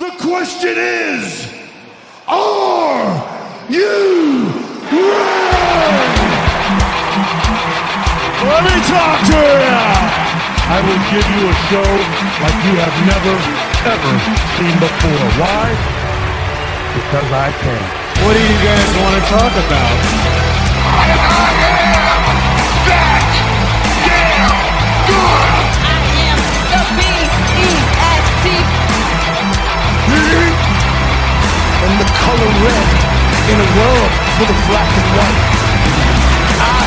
The question is, are you ready? Let me talk to you. I will give you a show like you have never, ever seen before. Why? Because I can. What do you guys want to talk about? I am that damn good. I am the B-E-S-T. And the color red in a world full of black and white. I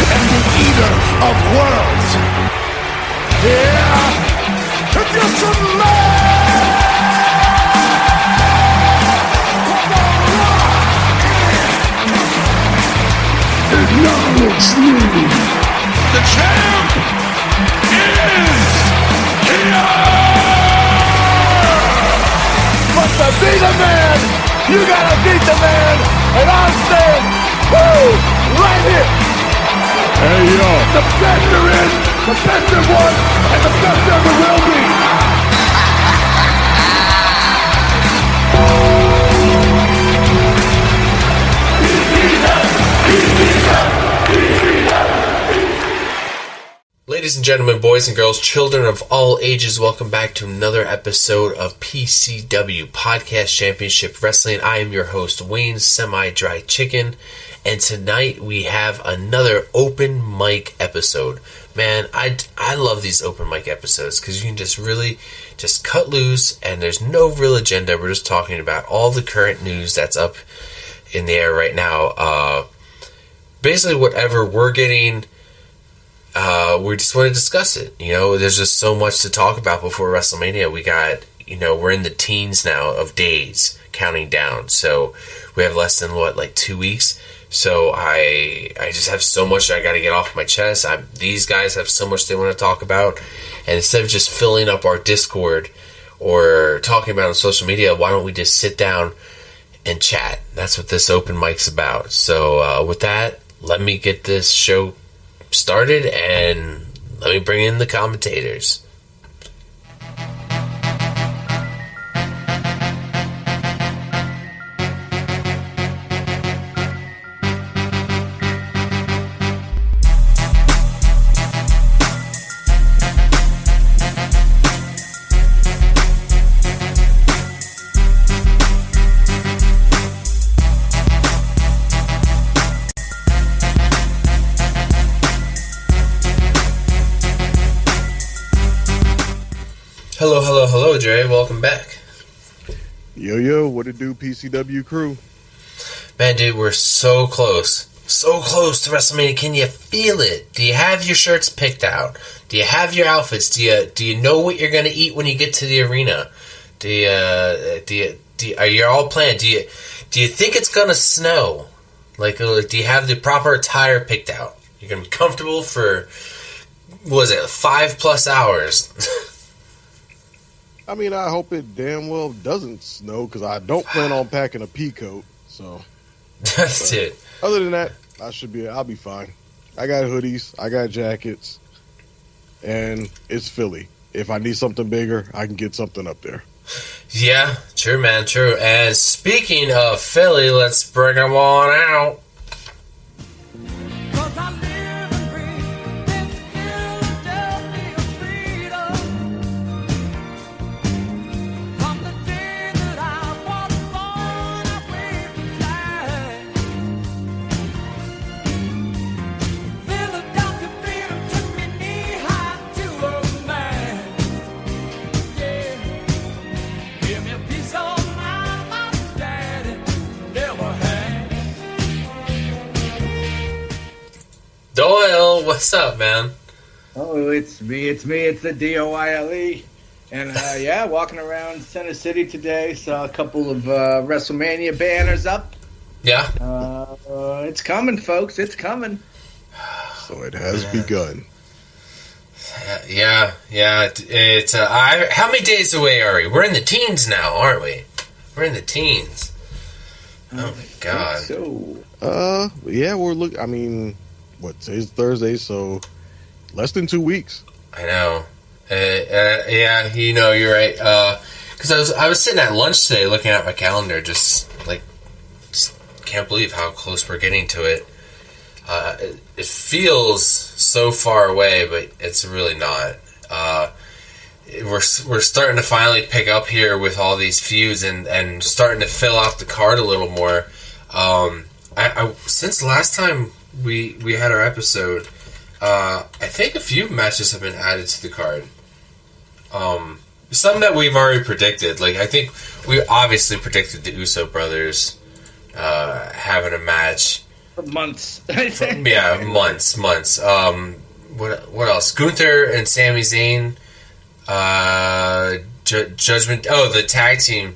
am the eater of worlds. Yeah, if you're some man, acknowledge me. The champ is here. But to be the man, you gotta beat the man, and I'm saying, woo, right here. Hey, yo. The best there is, the best there was, and the best there ever will be. Ladies and gentlemen, boys and girls, children of all ages, welcome back to another episode of PCW Podcast Championship Wrestling. I am your host, Wayne Semi-Dry Chicken, and tonight we have another open mic episode. Man, I love these open mic episodes because you can just really just cut loose and there's no real agenda. We're just talking about all the current news that's up in the air right now. Basically, whatever we're getting... we just want to discuss it. You know, there's just so much to talk about before WrestleMania. We got, we're in the teens now of days counting down. So we have less than, 2 weeks. So I just have so much I got to get off my chest. These guys have so much they want to talk about. And instead of just filling up our Discord or talking about it on social media, why don't we just sit down and chat? That's what this open mic's about. So with that, let me get this show started and let me bring in the commentators. Hello, Dre. Welcome back. Yo, what it do, PCW crew? Man, dude, we're so close. So close to WrestleMania. Can you feel it? Do you have your shirts picked out? Do you have your outfits? Do you know what you're going to eat when you get to the arena? Are you all planned? Do you think it's going to snow? Do you have the proper attire picked out? You're going to be comfortable for, 5+ hours? I mean, I hope it damn well doesn't snow because I don't plan on packing a pea coat. So that's it. Other than that, I'll be fine. I got hoodies, I got jackets, and it's Philly. If I need something bigger, I can get something up there. Yeah, true, man, true. And speaking of Philly, let's bring them on out. Doyle, what's up, man? Oh, it's me. It's the Doyle. And, walking around Center City today, saw a couple of WrestleMania banners up. Yeah? It's coming, folks. It's coming. So it has begun. Yeah. It's how many days away are we? We're in the teens now, aren't we? We're in the teens. Oh, my God. So, yeah, I mean... today's Thursday, so less than 2 weeks. I know. Yeah, you're right. Because I was sitting at lunch today looking at my calendar, just can't believe how close we're getting to it. It feels so far away, but it's really not. We're starting to finally pick up here with all these feuds and starting to fill out the card a little more. Since last time we had our episode, I think a few matches have been added to the card. Some that we've already predicted. I think we obviously predicted the Uso brothers having a match for months. Yeah, months. What else? Gunther and Sami Zayn. Judgment. Oh, the tag team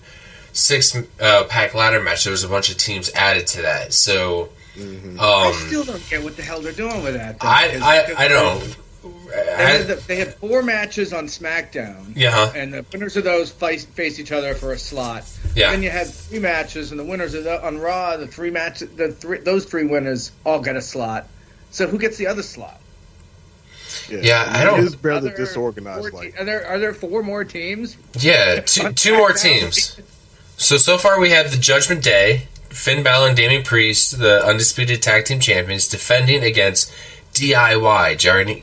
6-pack ladder match. There was a bunch of teams added to that. So, I still don't get what the hell they're doing with that. I don't. They had 4 matches on SmackDown. Yeah. And the winners of those face each other for a slot. Yeah. Then you had 3 matches, and the winners of on Raw, those 3 winners all got a slot. So who gets the other slot? Yeah, I don't. It is barely disorganized. Are there 4 more teams? Yeah, two more teams. So far we have the Judgment Day, Finn Balor and Damian Priest, the undisputed tag team champions, defending against DIY,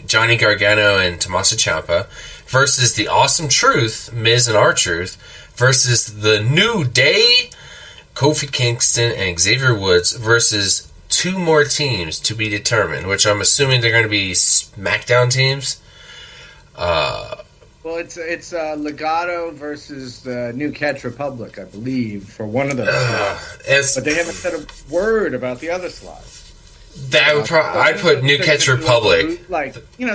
Johnny Gargano and Tommaso Ciampa, versus the Awesome Truth, Miz and R-Truth, versus the New Day, Kofi Kingston and Xavier Woods, versus 2 more teams to be determined, which I'm assuming they're going to be SmackDown teams. Well, it's Legado versus the New Catch Republic, I believe, for one of those slots. But they haven't said a word about the other slot. That would I'd put New Catch Republic.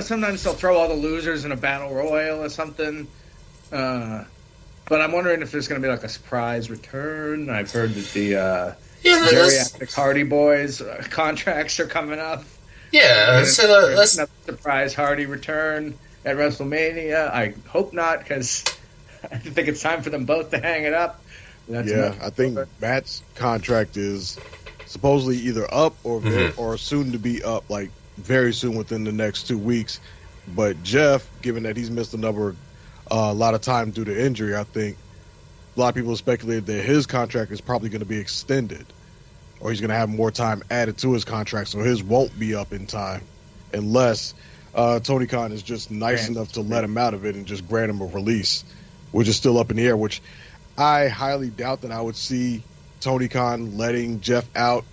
Sometimes they'll throw all the losers in a battle royal or something. But I'm wondering if there's going to be a surprise return. I've heard that the geriatric Hardy Boys contracts are coming up. Yeah, so let's surprise Hardy return at WrestleMania. I hope not, because I think it's time for them both to hang it up. I think Matt's contract is supposedly either up or soon to be up, very soon within the next 2 weeks. But Jeff, given that he's missed a lot of time due to injury, I think a lot of people have speculated that his contract is probably going to be extended, or he's going to have more time added to his contract, so his won't be up in time unless Tony Khan is just nice enough to let him out of it and just grant him a release, which is still up in the air, which I highly doubt that I would see Tony Khan letting Jeff out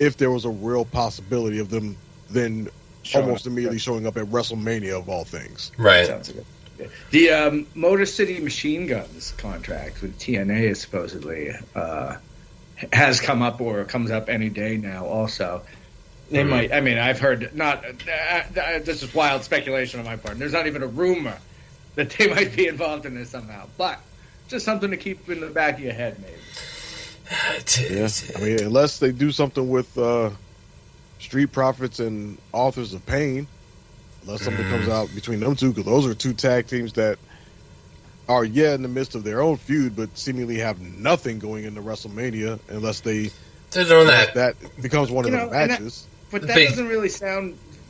if there was a real possibility of them then almost immediately showing up at WrestleMania of all things. Right. Sounds good. The Motor City Machine Guns contract with TNA is supposedly has come up or comes up any day now also. They might, I've heard, this is wild speculation on my part. There's not even a rumor that they might be involved in this somehow. But just something to keep in the back of your head, maybe. Unless they do something with Street Profits and Authors of Pain, unless something comes out between them two, because those are 2 tag teams that are in the midst of their own feud, but seemingly have nothing going into WrestleMania unless they're doing that becomes one of the matches. But that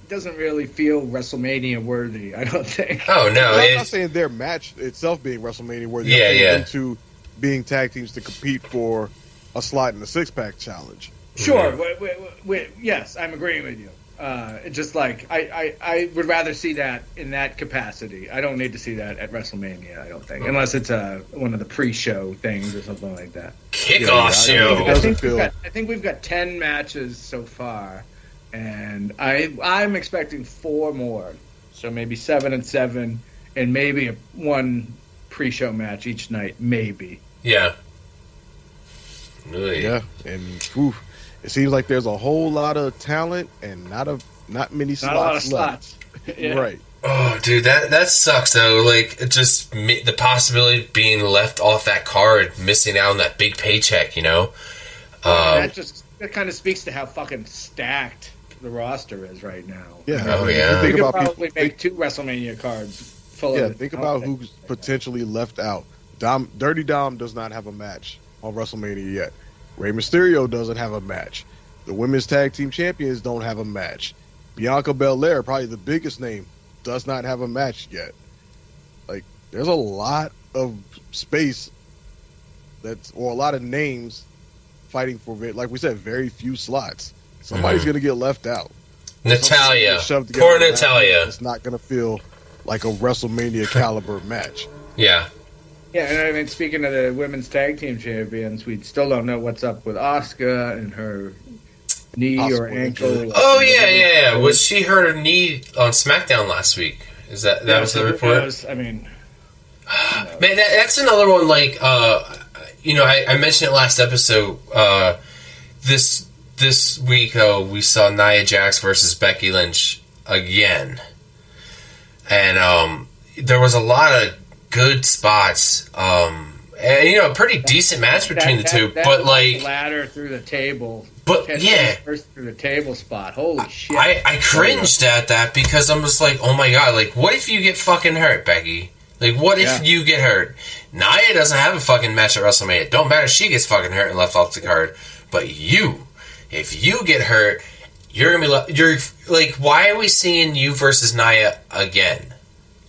doesn't really feel WrestleMania worthy, I don't think. Oh no, I'm not saying their match itself being WrestleMania worthy. Into being tag teams to compete for a slot in the 6-pack challenge. Sure. Yes, I'm agreeing with you. Just I would rather see that in that capacity. I don't need to see that at WrestleMania, I don't think, unless it's one of the pre-show things or something like that. Kickoff show. I think we've got 10 matches so far, and I'm expecting 4 more, so maybe 7 and 7, and maybe one pre-show match each night, maybe. Yeah. Really? Yeah, and it seems like there's a whole lot of talent and not many slots. Not a lot of slots. Yeah. Right. Oh, dude, that sucks though. Just the possibility of being left off that card, missing out on that big paycheck. That kind of speaks to how fucking stacked the roster is right now. Yeah. Oh yeah. We could probably make 2 WrestleMania cards full of. Think about who's potentially left out. Dirty Dom does not have a match on WrestleMania yet. Rey Mysterio doesn't have a match. The women's tag team champions don't have a match. Bianca Belair, probably the biggest name, does not have a match yet. There's a lot of space or a lot of names fighting for, like we said, very few slots. Somebody's going to get left out. Natalia. Poor Natalia. It's not going to feel like a WrestleMania caliber match. Yeah. Yeah, and I mean, speaking of the women's tag team champions, we still don't know what's up with Asuka and her knee or ankle. Oh, yeah. Was she hurt her knee on SmackDown last week? Is that was the report? I mean... Man, that's another one, like, I mentioned it last episode. This week, we saw Nia Jax versus Becky Lynch again. And there was a lot of good spots. And, a pretty decent match between the two. But, like... ladder through the table. But, yeah. First through the table spot. Holy shit. I cringed at that because I'm just like, oh my god, like, what if you get fucking hurt, Becky? Like, what if you get hurt? Nia doesn't have a fucking match at WrestleMania. Don't matter if she gets fucking hurt and left off the card. But if you get hurt, you're like, why are we seeing you versus Nia again?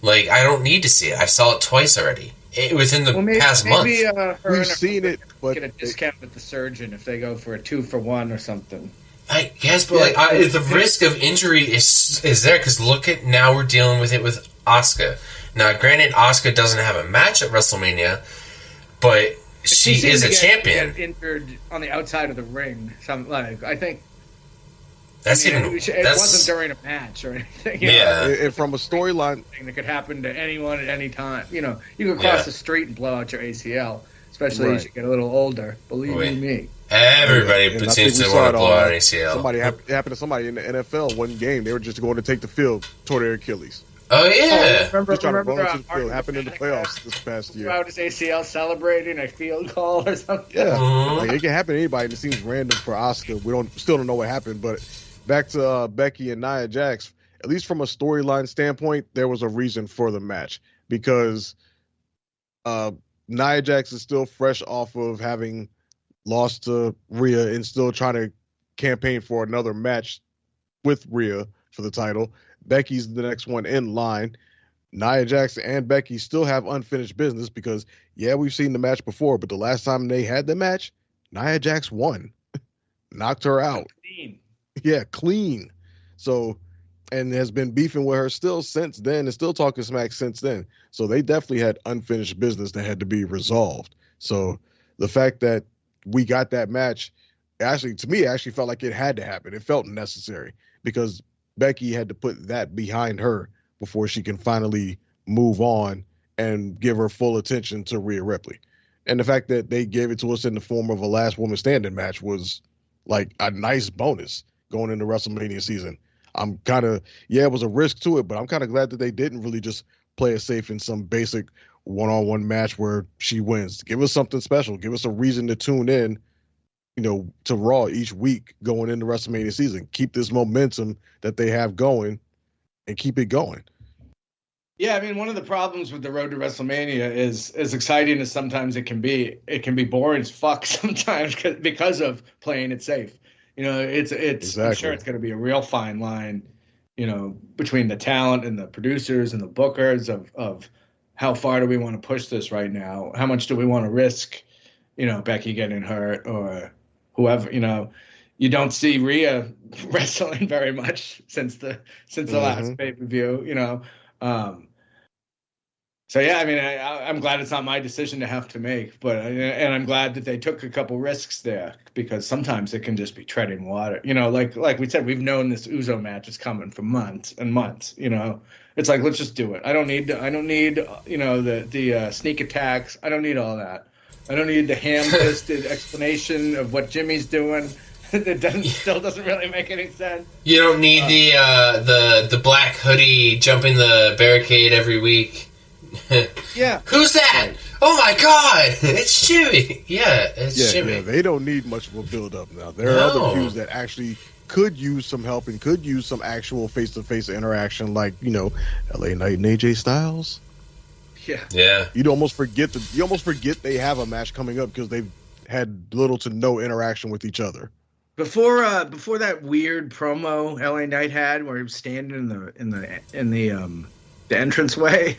Like, I don't need to see it. I saw it twice already within the past month. We've seen it, but get a discount with the surgeon if they go for a 2-for-1 or something. I guess, but the risk of injury is there because look at now we're dealing with it with Asuka. Now, granted, Asuka doesn't have a match at WrestleMania, but she is a champion. Get injured on the outside of the ring. I think it wasn't during a match or anything. And from a storyline that could happen to anyone at any time. You could cross the street and blow out your ACL, especially as you get a little older. Believe me. Everybody seems to want to blow out an ACL. It happened to somebody in the NFL one game. They were just going to take the field, tore their Achilles. Oh, yeah. Just trying to run into the field. Happened in the playoffs this past year. Out his ACL celebrating a field goal or something. Yeah. Like, it can happen to anybody, and it seems random for Asuka. We still don't know what happened, but back to Becky and Nia Jax, at least from a storyline standpoint, there was a reason for the match because Nia Jax is still fresh off of having lost to Rhea and still trying to campaign for another match with Rhea for the title. Becky's the next one in line. Nia Jax and Becky still have unfinished business because, we've seen the match before, but the last time they had the match, Nia Jax won. Knocked her out. Clean. Yeah, clean. So, and has been beefing with her still since then and still talking smack since then. So they definitely had unfinished business that had to be resolved. So the fact that we got that match, to me, actually felt like it had to happen. It felt necessary because Becky had to put that behind her before she can finally move on and give her full attention to Rhea Ripley. And the fact that they gave it to us in the form of a last woman standing match was like a nice bonus going into WrestleMania season. I'm kind of, it was a risk to it, but I'm kind of glad that they didn't really just play it safe in some basic one-on-one match where she wins. Give us something special. Give us a reason to tune in, to Raw each week going into WrestleMania season. Keep this momentum that they have going and keep it going. Yeah, I mean, one of the problems with the road to WrestleMania is, as exciting as sometimes it can be boring as fuck sometimes because of playing it safe. It's exactly. I'm sure it's going to be a real fine line, between the talent and the producers and the bookers of how far do we want to push this right now? How much do we want to risk, Becky getting hurt or whoever, you don't see Rhea wrestling very much since the last pay-per-view, So yeah, I mean, I'm glad it's not my decision to have to make, and I'm glad that they took a couple risks there because sometimes it can just be treading water. Like we said, we've known this Uzo match is coming for months and months. It's like, let's just do it. I don't need the sneak attacks. I don't need all that. I don't need the ham-fisted explanation of what Jimmy's doing. It still doesn't really make any sense. You don't need the black hoodie jumping the barricade every week. Yeah. Who's that? Right. Oh my God! It's Jimmy. Yeah, it's Jimmy. Yeah, they don't need much of a build-up now. There are other feuds that actually could use some help and could use some actual face-to-face interaction, like LA Knight and AJ Styles. Yeah. You'd almost forget they have a match coming up because they've had little to no interaction with each other. Before that weird promo LA Knight had, where he was standing in the entranceway.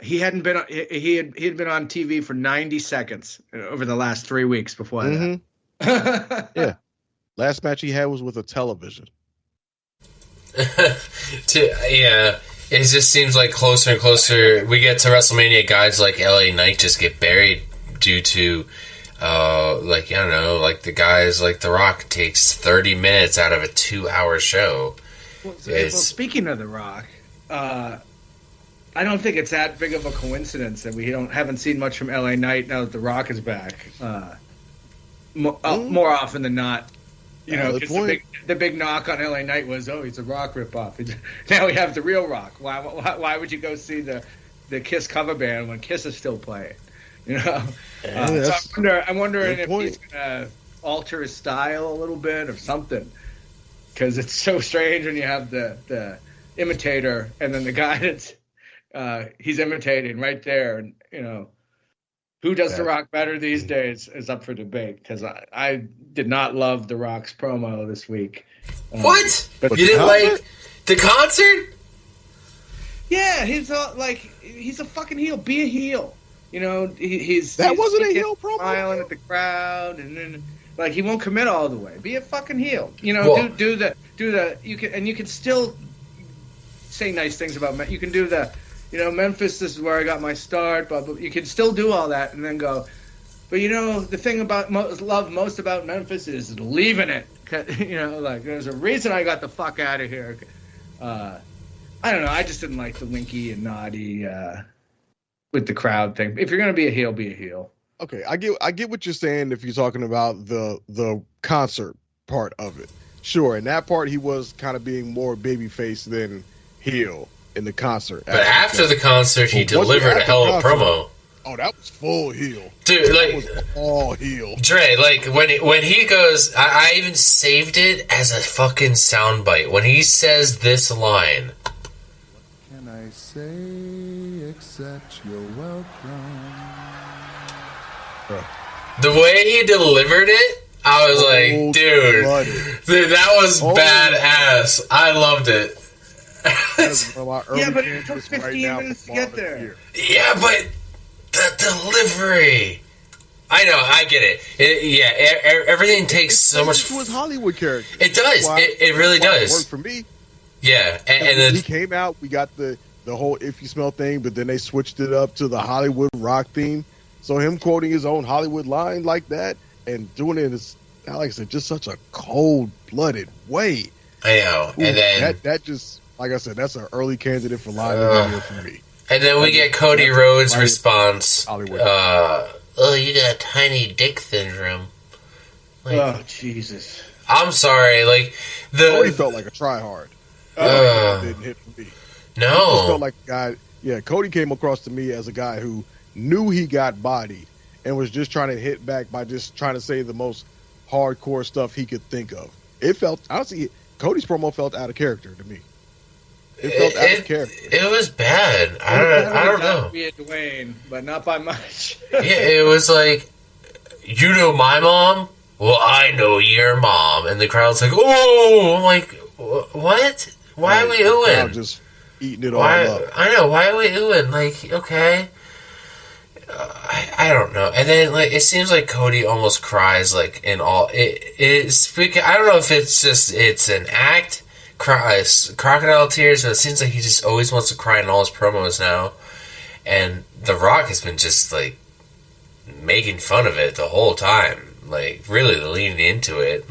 he hadn't been he had been on TV for 90 seconds over the last 3 weeks before that. Yeah. Last match he had was with a television. Yeah, it just seems like closer and closer we get to WrestleMania, guys like LA Knight just get buried due to like, I don't know, like the guys like The Rock takes 30 minutes out of a 2-hour show. Well, speaking of The Rock, I don't think it's that big of a coincidence that we haven't seen much from LA Knight now that The Rock is back. More often than not, the big knock on LA Knight was, he's a Rock ripoff. Now we have the real Rock. Why would you go see the Kiss cover band when Kiss is still playing? So I'm wondering if he's gonna alter his style a little bit or something, because it's so strange when you have the imitator and then the guy that's he's imitating right there, and who does The Rock better these days is up for debate, because I did not love The Rock's promo this week. What? You didn't like the concert? Yeah, he's a fucking heel. Be a heel. He's wasn't a heel promo. Smiling at the crowd, and then he won't commit all the way. Be a fucking heel. Do the you can still say nice things about. You can do the. Memphis, this is where I got my start, but you can still do all that and then go, but the thing about love most about Memphis is leaving it. There's a reason I got the fuck out of here. I don't know. I just didn't like the winky and naughty with the crowd thing. If you're gonna be a heel, be a heel. Okay, I get what you're saying if you're talking about the concert part of it. Sure, in that part he was kind of being more babyface than heel. In the concert, but after the concert, he delivered a hell of a promo. Oh, that was full heel, dude. That was all heel. Dre, when he goes, I even saved it as a fucking soundbite. When he says this line, "What can I say except you're welcome?" The way he delivered it, I was like, dude, that was badass. I loved it. Yeah, but it took 15 minutes to get there. Yeah, but the delivery. I know, I get it. Everything takes so much. To his Hollywood character. It does. It really does. It worked for me. Yeah, and then he came out. We got the whole "If You Smell" thing, but then they switched it up to the Hollywood Rock theme. So him quoting his own Hollywood line like that and doing it is, like I said, just such a cold-blooded way. I know, and then that just. Like I said, that's an early candidate for live of the year for me. And then we get Cody Rhodes' response. Hollywood. You got tiny dick syndrome. Oh, Jesus. I'm sorry. Cody felt like a tryhard. Didn't hit for me. No. He just felt like a guy. Yeah, Cody came across to me as a guy who knew he got bodied and was just trying to hit back by just trying to say the most hardcore stuff he could think of. It felt, honestly, Cody's promo felt out of character to me. It felt out of character. It was bad. I don't know. Be a Dwayne, but not by much. Yeah, it was like, you know my mom? Well, I know your mom. And the crowd's like, oh! I'm like, what? Why are we oohing? I'm just eating it all up. I know. Why are we oohing? Like, okay. I don't know. And then, it seems like Cody almost cries, in all. I don't know if it's an act. Crocodile tears, but it seems like he just always wants to cry in all his promos now. And The Rock has been just making fun of it the whole time, really leaning into it.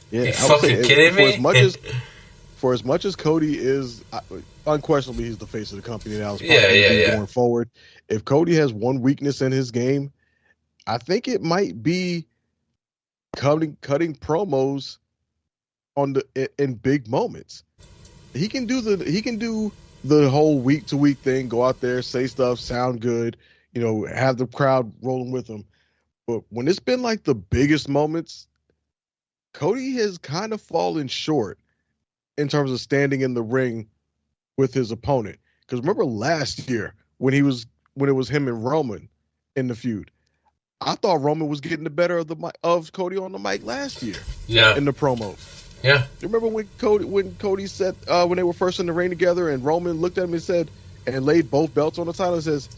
Yeah, you fucking kidding me? For as much as Cody is, unquestionably, he's the face of the company now. Going forward, if Cody has one weakness in his game, I think it might be cutting promos in big moments. He can do the whole week to week thing, go out there, say stuff, sound good, have the crowd rolling with him. But when it's been the biggest moments, Cody has kind of fallen short in terms of standing in the ring with his opponent. Because remember last year when it was him and Roman in the feud, I thought Roman was getting the better of Cody on the mic last year. Yeah, in the promos. Yeah. You remember when Cody said when they were first in the ring together and Roman looked at him and said, and laid both belts on the title and says,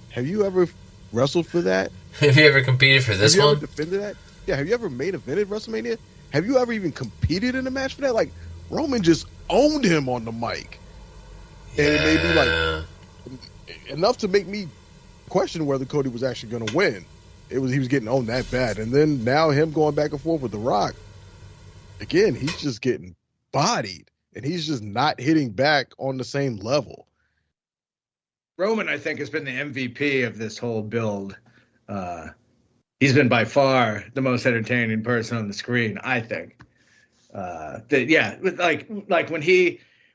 "Have you ever wrestled for that? Have you ever competed for this have you one? Ever defended that? Yeah. Have you ever main evented WrestleMania? Have you ever even competed in a match for that?" Like, Roman just owned him on the mic, and it made me like enough to make me question whether Cody was actually going to win. He was getting owned that bad, and then now him going back and forth with The Rock. Again, he's just getting bodied, and he's just not hitting back on the same level. Roman, I think, has been the MVP of this whole build. He's been by far the most entertaining person on the screen, I think. Like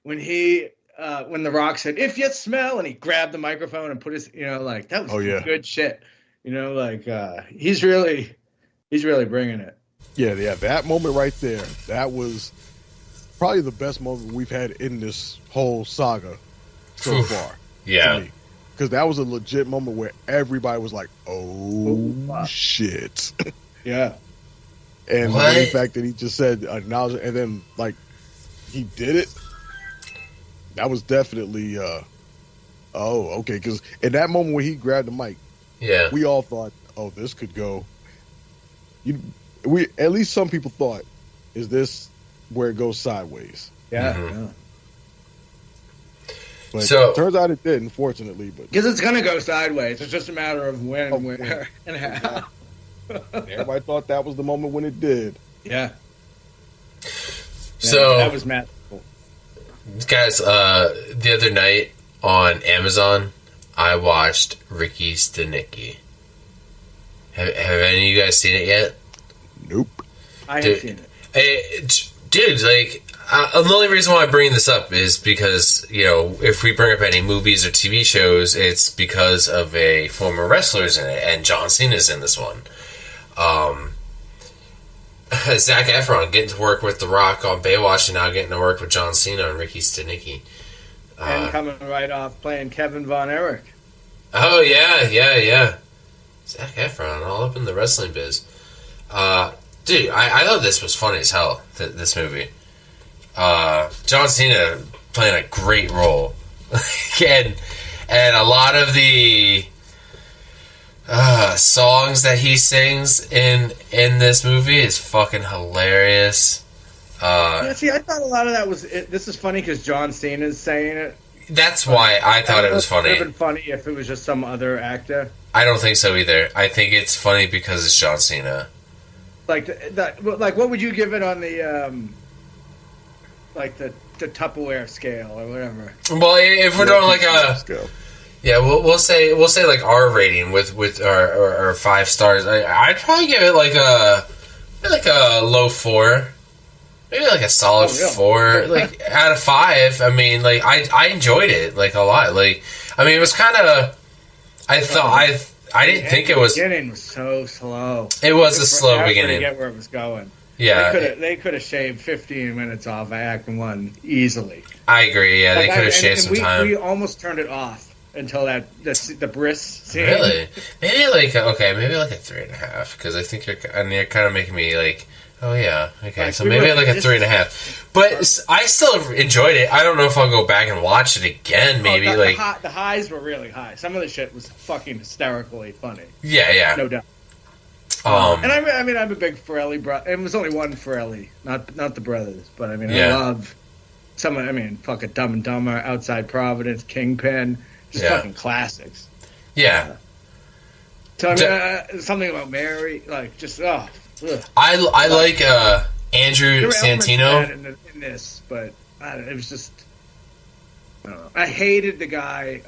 when The Rock said, "If you smell," and he grabbed the microphone and put his, like that was good shit. He's really bringing it. Yeah, that moment right there, that was probably the best moment we've had in this whole saga so far. Yeah. Because that was a legit moment where everybody was like, oh shit. Yeah. And the fact that he just said, acknowledge it, and then, like, he did it, that was definitely, okay. Because in that moment when he grabbed the mic, we all thought, oh, this could go. At least some people thought, is this where it goes sideways? Yeah. Mm-hmm. Yeah. But it turns out it did, unfortunately. Because it's going to go sideways. It's just a matter of when, where, and how. Everybody thought that was the moment when it did. Yeah. So that was magical. Guys, the other night on Amazon, I watched Ricky Stenicki. Have any of you guys seen it yet? Nope. I haven't seen it. Dude, like, the only reason why I bring this up is because, if we bring up any movies or TV shows, it's because of a former wrestler's in it, and John Cena's in this one. Zac Efron getting to work with The Rock on Baywatch, and now getting to work with John Cena and Ricky Stenicki. And coming right off playing Kevin Von Erich. Oh, yeah. Zac Efron, all up in the wrestling biz. Dude, I thought this was funny as hell, this movie. John Cena playing a great role. and a lot of the songs that he sings in this movie is fucking hilarious. I thought a lot of that was... This is funny because John Cena's saying it. That's why I thought it was funny. It would have been funny if it was just some other actor. I don't think so either. I think it's funny because it's John Cena. Like what would you give it on the the Tupperware scale or whatever? Well, if we're doing like a scale. Yeah, we'll say like our rating with our 5 stars. I'd probably give it like a low 4, maybe like a solid 4, like out of 5. I mean, like I enjoyed it like a lot. Like, I mean, it was kind of. I didn't think it was. The beginning was so slow. It was a slow beginning. To get where it was going. Yeah, they could have shaved 15 minutes off Act 1 easily. I agree. Yeah, they could have shaved some time. We almost turned it off until the bris scene. Really? Maybe like a 3.5, because I think you're kind of making me like, oh yeah, okay, so maybe like a 3.5. But I still enjoyed it. I don't know if I'll go back and watch it again. Maybe the highs were really high. Some of the shit was fucking hysterically funny. Yeah, no doubt. And I mean, I'm a big Ferrelli brother. It was only one Ferrelli, not the brothers. But I mean, I love some. I mean, fucking Dumb and Dumber, Outside Providence, Kingpin, just fucking classics. Yeah. So I mean, something about Mary, like just ugh. I like Andrew Santino in this, but it was just. I don't know. I hated the guy.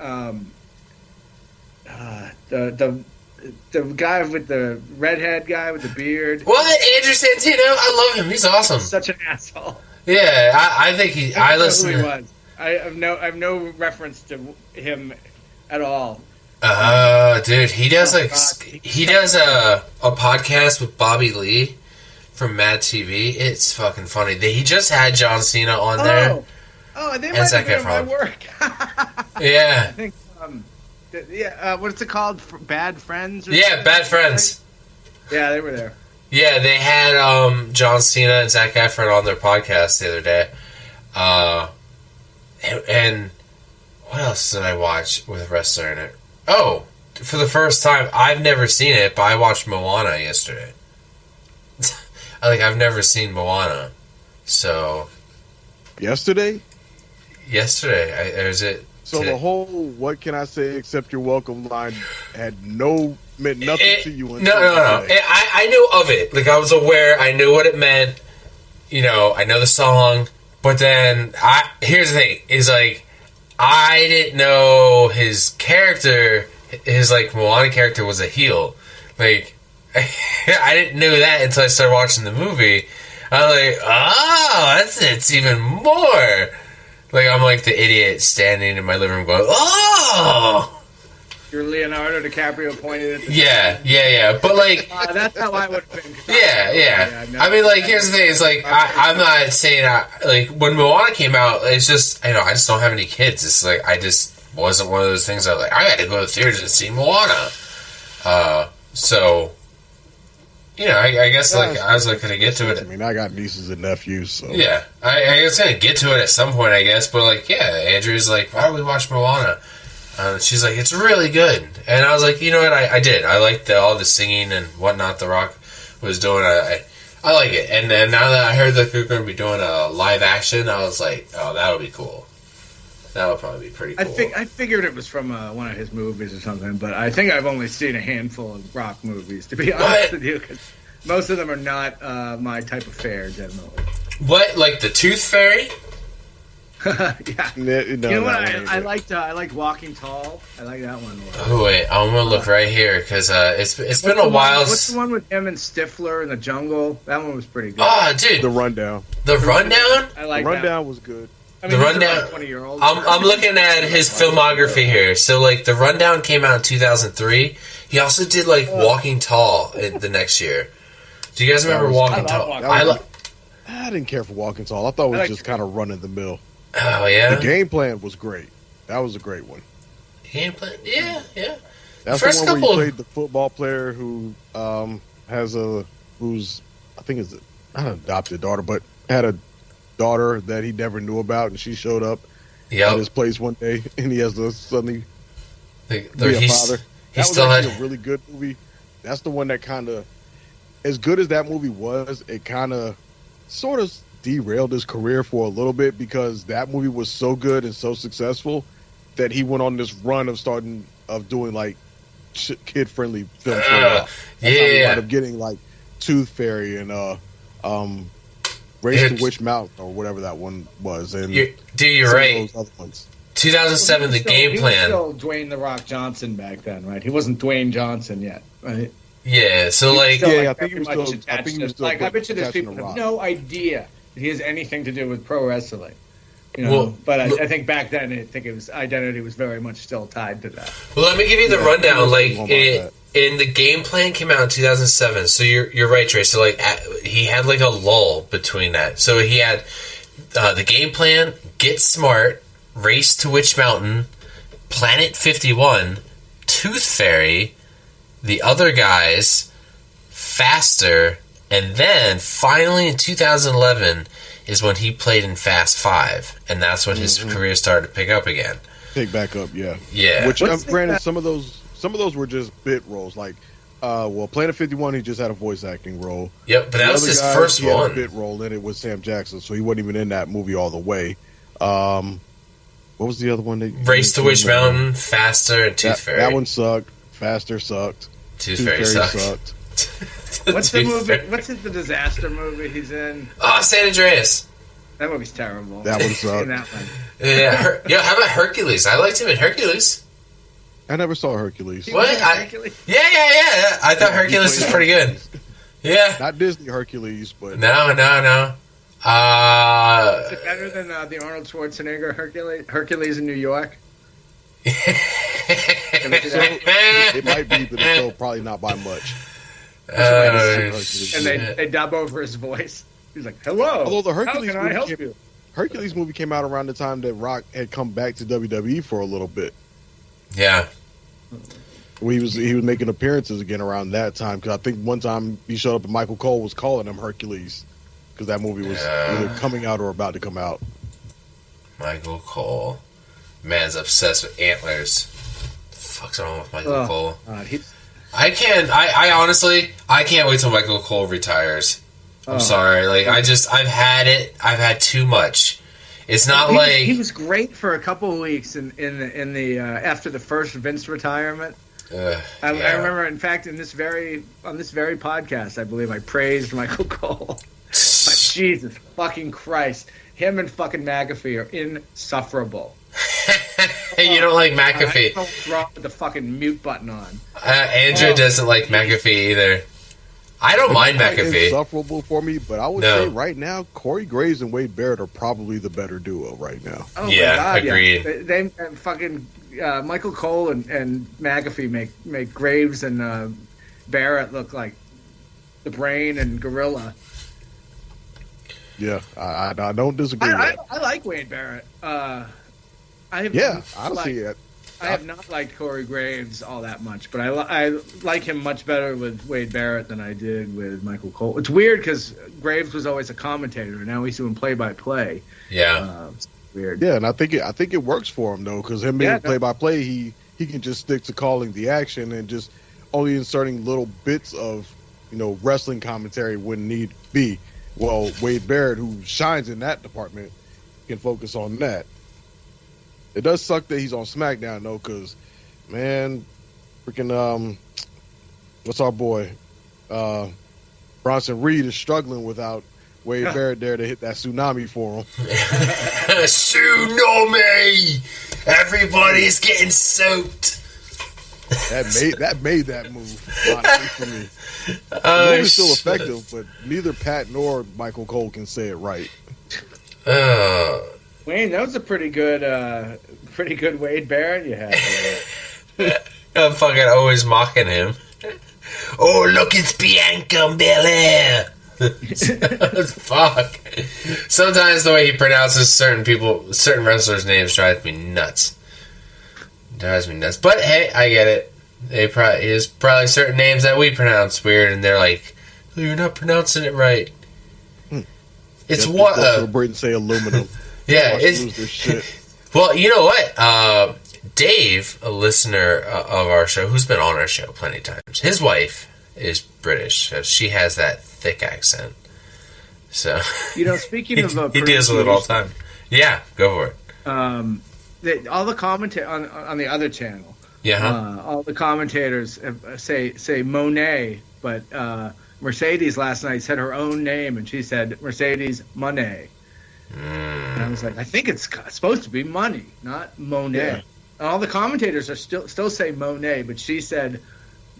The guy with the redhead guy with the beard. What? Andrew Santino? I love him. He's awesome. Such an asshole. Yeah, I think he. I listen. Who he was. I have no reference to him at all. Dude, he does a podcast with Bobby Lee from Mad TV. It's fucking funny. He just had John Cena on there. Oh, they might have been my work. Yeah. I think. What's it called? Bad Friends? Bad Friends. Yeah, they were there. Yeah, they had John Cena and Zac Efron on their podcast the other day. And what else did I watch with a wrestler in it? Oh, for the first time, I've never seen it, but I watched Moana yesterday. I've never seen Moana, so Yesterday? Or is it? So the whole "what can I say except you're welcome" line meant nothing to you. No. I knew of it. Like, I was aware. I knew what it meant. You know, I know the song. But then, here's the thing: is like, I didn't know his character, his like Moana character, was a heel. Like, I didn't know that until I started watching the movie. I was like, oh, it's even more. Like, I'm like the idiot standing in my living room going, oh! You're Leonardo DiCaprio pointed at the Yeah. But, like... that's how I would think. Yeah. I mean, like, here's the thing. It's like, I'm not saying... like, when Moana came out, it's just... I just don't have any kids. It's like, I just wasn't one of those things I was like, I gotta go to the theaters and see Moana. So... You know, I guess, like, I was, like, going to get to it. I mean, I got nieces and nephews, so... Yeah, I was going to get to it at some point, I guess, but, like, yeah, Andrew's like, why don't we watch Moana? She's like, it's really good. And I was like, you know what, I did. I liked all the singing and whatnot The Rock was doing. I like it. And then now that I heard that they're going to be doing a live action, I was like, oh, that would be cool. That would probably be pretty cool. I figured it was from one of his movies or something, but I think I've only seen a handful of Rock movies, to be honest with you, because most of them are not my type of fare, generally. What, like the Tooth Fairy? Yeah. No, you know what? I liked Walking Tall. I like that one a lot. Oh, wait, I'm going to look right here, because it's been a while. What's the one with him and Stifler in the jungle? That one was pretty good. Oh, dude. The Rundown. The Rundown? I like The Rundown was good. I mean, The Rundown. 20-year-old. I'm looking at his filmography here. So, like, The Rundown came out in 2003. He also did, like, Walking Tall the next year. Do you guys remember Walking Tall? I didn't care for Walking Tall. I thought it was just kind of run of the mill. Oh, yeah? The game plan was great. That was a great one. Game plan? Yeah. That's First the one couple... where you played the football player who who's I think is not an adopted daughter, but had a daughter that he never knew about, and she showed up at his place one day, and he has to suddenly be a father. That was actually a really good movie. That's the one that kind of, as good as that movie was, it kind of sort of derailed his career for a little bit, because that movie was so good and so successful that he went on this run of doing like kid-friendly films. He ended up getting like Tooth Fairy and Race to Witch Mountain or whatever that one was. And you're right. Those other ones. 2007, The Game Plan. He was still Dwayne "The Rock" Johnson back then, right? He wasn't Dwayne Johnson yet, right? Yeah, so like... I think he was still... I bet you there's people who have no idea that he has anything to do with pro wrestling. You know, but I think back then, his identity was very much still tied to that. Well, let me give you the rundown. Like, in The Game Plan came out in 2007, so you're right, Trey. So, like, he had, like, a lull between that. So he had The Game Plan, Get Smart, Race to Witch Mountain, Planet 51, Tooth Fairy, The Other Guys, Faster, and then, finally, in 2011... is when he played in Fast 5, and that's when his career started to pick up again. Pick back up, yeah. Yeah. Which, granted, some of those were just bit roles. Like, Planet 51, he just had a voice acting role. Yep, but that was his first one. He had a bit role in it with Sam Jackson, so he wasn't even in that movie all the way. What was the other one? Race to Witch Mountain, Faster, and Tooth Fairy. That one sucked. Faster sucked. Tooth Fairy sucked. What's the movie? What's the disaster movie he's in? Oh, San Andreas. That movie's terrible. That one sucked. That one. Yeah, how about Hercules? I liked him in Hercules. I never saw Hercules. What? Hercules? Yeah. I thought Hercules was pretty good. Yeah. Not Disney Hercules, but... No. Is it better than the Arnold Schwarzenegger Hercules in New York? It might be, but it's still probably not by much. And they dub over his voice. He's like, "Hello." Although the Hercules movie came out around the time that Rock had come back to WWE for a little bit. Yeah. He was making appearances again around that time, because I think one time he showed up and Michael Cole was calling him Hercules because that movie was either coming out or about to come out. Michael Cole. man's obsessed with antlers. Fuck's wrong with Michael Cole? I honestly can't wait till Michael Cole retires. I'm sorry. Like, I've had it. I've had too much. It's not he was great for a couple of weeks in the after the first Vince retirement. I remember, in fact, on this very podcast, I believe I praised Michael Cole. But Jesus fucking Christ, him and fucking McAfee are insufferable. You don't like McAfee? I don't throw the fucking mute button on. Andrew doesn't like McAfee either. I don't mind McAfee. Insufferable for me, but I would say right now, Corey Graves and Wade Barrett are probably the better duo right now. Oh yeah, my God, agreed. Yeah. They fucking Michael Cole and McAfee make Graves and Barrett look like the Brain and Gorilla. Yeah, I don't disagree. I like Wade Barrett. I have not liked Corey Graves all that much, but I like him much better with Wade Barrett than I did with Michael Cole. It's weird because Graves was always a commentator, and now he's doing play-by-play. Yeah, it's weird. Yeah, and I think it works for him though, because him being play-by-play, he can just stick to calling the action and just only inserting little bits of wrestling commentary when need be. Well, Wade Barrett, who shines in that department, can focus on that. It does suck that he's on SmackDown though, because man, freaking what's our boy Bronson Reed is struggling without Wade Barrett there to hit that tsunami for him. Tsunami! Everybody's getting soaked. That made that move honestly for me. The move is still effective, but neither Pat nor Michael Cole can say it right. Wayne, that was a pretty good Wade Barrett you had there. I'm fucking always mocking him. Oh, look, it's Bianca Belair. Fuck. Sometimes the way he pronounces certain wrestlers' names drives me nuts. But hey, I get it. There's probably certain names that we pronounce weird, and they're like, oh, "You're not pronouncing it right." It's what celebrate and say aluminum. Yeah, lose their shit. Well, you know what? Dave, a listener of our show, who's been on our show plenty of times, his wife is British, so she has that thick accent. So speaking of he deals with it all the time. Yeah, go for it. All the commentators on the other channel. Yeah. All the commentators say Monet, but Mercedes last night said her own name, and she said Mercedes Monet. And I was like, I think it's supposed to be money, not Monet. Yeah. And all the commentators are still say Monet, but she said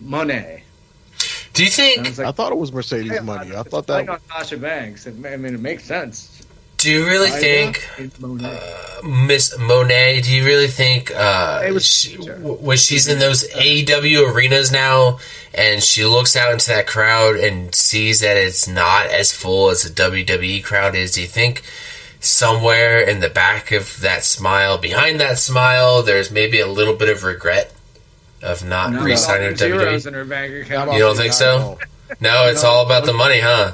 Monet. Do you think? I thought it was Mercedes money. I thought that on Sasha Banks. It makes sense. Do you really think Miss Monet? Do you really think when she's in those AEW arenas now, and she looks out into that crowd and sees that it's not as full as the WWE crowd is? Do you think somewhere in the back of that smile, behind that smile, there's maybe a little bit of regret of not re-signing with WWE? In her bank account. You don't think so? No, it's all about the money, huh?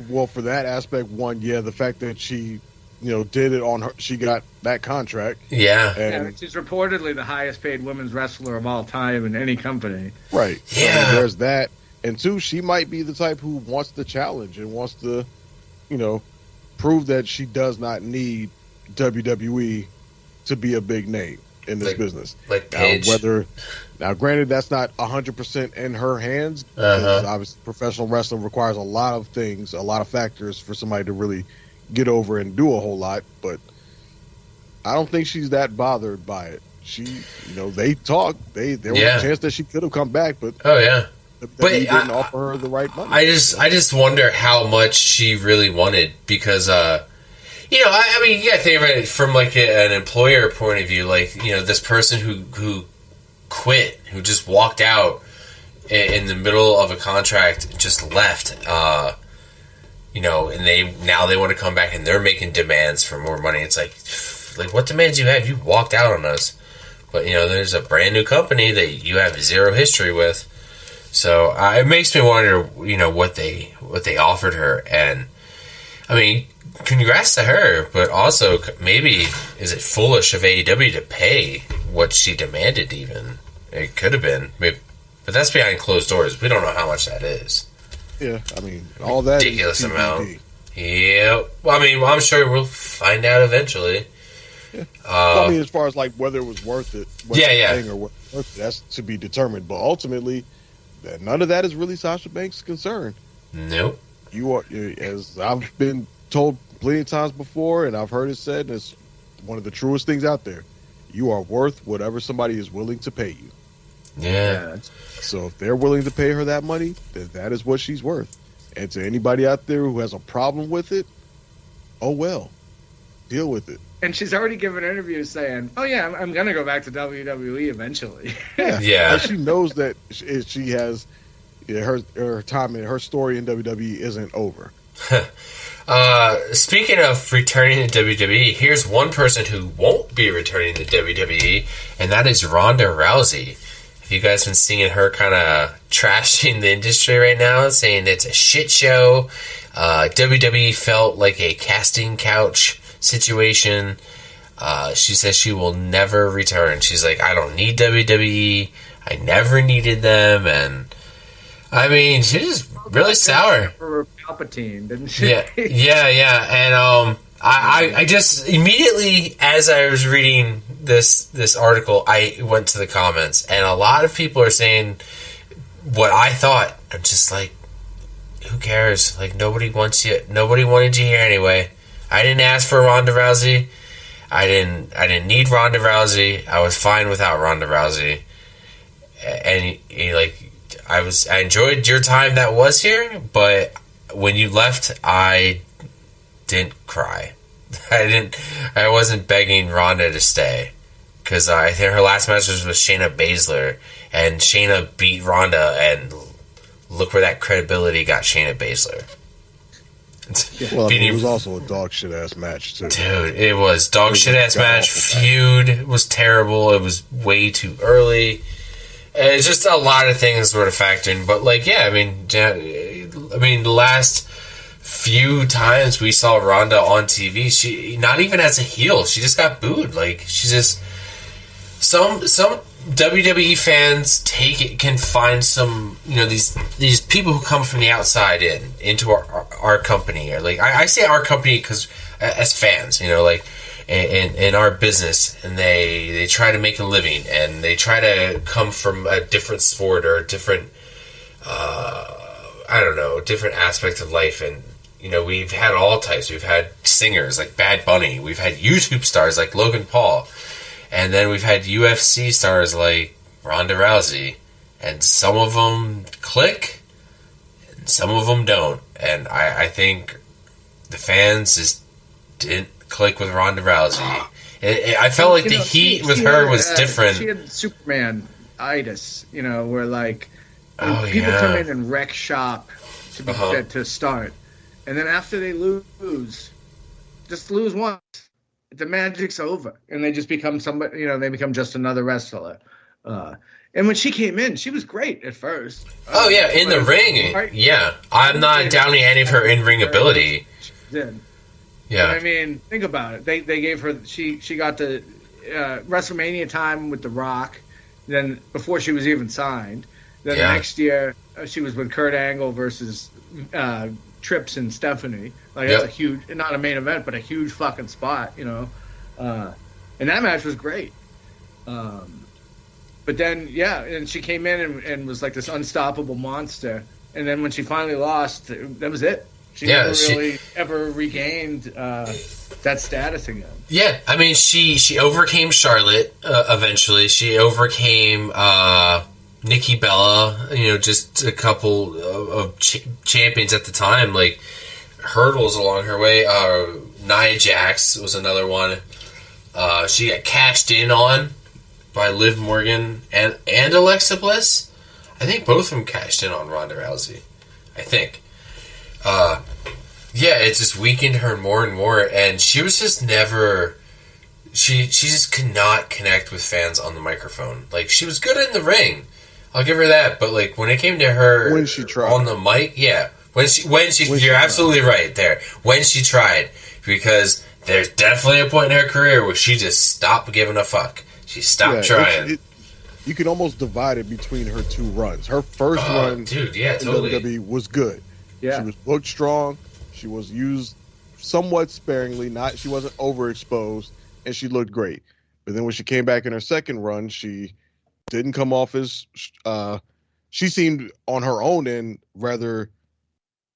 Well, for that aspect, the fact that she, did it on her, she got that contract. Yeah. And she's reportedly the highest paid women's wrestler of all time in any company. Right. Yeah. So there's that. And two, she might be the type who wants the challenge and wants to, prove that she does not need WWE to be a big name in this business. Like Paige. Now, granted, that's not 100% in her hands, because obviously professional wrestling requires a lot of things, a lot of factors for somebody to really get over and do a whole lot, but I don't think she's that bothered by it. She, they talked. There was a chance that she could have come back, but but he didn't offer her the right money. I just wonder how much she really wanted, because you gotta think of it from like an employer point of view. Like, this person who quit, who just walked out in the middle of a contract, just left, and they want to come back and they're making demands for more money. It's like what demands you have? You walked out on us, but there's a brand new company that you have zero history with. So it makes me wonder, what they offered her, and I mean, congrats to her, but also maybe is it foolish of AEW to pay what she demanded even? It could have been. Maybe, but that's behind closed doors. We don't know how much that is. Yeah, I mean, all that ridiculous is TBD. amount. Yeah. Well, I mean, I'm sure we'll find out eventually. Yeah. Well, I mean, as far as like whether it was worth it, or what worth it, that's to be determined. But ultimately, none of that is really Sasha Banks' concern. Nope. You are, as I've been told plenty of times before, and I've heard it said, and it's one of the truest things out there. You are worth whatever somebody is willing to pay you. Yeah. So if they're willing to pay her that money, then that is what she's worth. And to anybody out there who has a problem with it, oh well, deal with it. And she's already given interviews saying, "Oh yeah, I'm going to go back to WWE eventually." Yeah. Like she knows that she has her time and her story in WWE isn't over. Speaking of returning to WWE, here's one person who won't be returning to WWE, and that is Ronda Rousey. Have you guys been seeing her kind of trashing the industry right now, saying it's a shit show? WWE felt like a casting couch situation. She says she will never return. She's like, I don't need WWE. I never needed them. And I mean, she's just really sour. For Palpatine, didn't she? Yeah. And I just immediately, as I was reading this article, I went to the comments, and a lot of people are saying what I thought. I'm just like, who cares? Like, nobody wants you. Nobody wanted you here anyway. I didn't ask for Ronda Rousey. I didn't need Ronda Rousey. I was fine without Ronda Rousey. And I enjoyed your time that was here, but when you left, I didn't cry. I wasn't begging Ronda to stay, because I think her last match was with Shayna Baszler, and Shayna beat Ronda, and look where that credibility got Shayna Baszler. Well, I mean, it was also a dog shit ass match too. Dude, it was dog shit ass match. Feud was terrible. It was way too early. It's just a lot of things sort of factoring. But I mean, the last few times we saw Ronda on TV, she not even as a heel, she just got booed. Like, she's just some WWE fans can find some, these people who come from the outside into our company, or like I say our company because as fans, in our business, and they try to make a living, and they try to come from a different sport or a different different aspect of life. And we've had all types. We've had singers like Bad Bunny. We've had YouTube stars like Logan Paul. And then we've had UFC stars like Ronda Rousey. And some of them click, and some of them don't. And I think the fans just didn't click with Ronda Rousey. I felt like the heat with her was different. She had Superman-itis, where people come in and wreck shop to start. And then after they lose, just lose once, the magic's over, and they just become somebody. They become just another wrestler. And when she came in, she was great at first. Oh yeah, in the ring, right? Yeah. I'm not doubting any of her in-ring ability. She did. Yeah. But, I mean, think about it. They gave her she got the WrestleMania time with The Rock. Then before she was even signed. Then the next year she was with Kurt Angle versus Trips and Stephanie. That's a huge, not a main event, but a huge fucking spot, and that match was great. But then, and she came in and was like this unstoppable monster. And then when she finally lost, that was it. She never really ever regained that status again. Yeah, I mean, she overcame Charlotte eventually. She overcame Nikki Bella, just a couple of champions at the time, like hurdles along her way. Nia Jax was another one. She got cashed in on by Liv Morgan and Alexa Bliss. I think both of them cashed in on Ronda Rousey. I think. It just weakened her more and more, and she was just never. She just could not connect with fans on the microphone. Like, she was good in the ring, I'll give her that. But when it came to her when she tried on the mic, You're absolutely right there. When she tried, because there's definitely a point in her career where she just stopped giving a fuck. She stopped trying. You can almost divide it between her two runs. Her first run in WWE was good. Yeah. She was booked strong. She was used somewhat sparingly. She wasn't overexposed, and she looked great. But then when she came back in her second run, she didn't come off as she seemed on her own end rather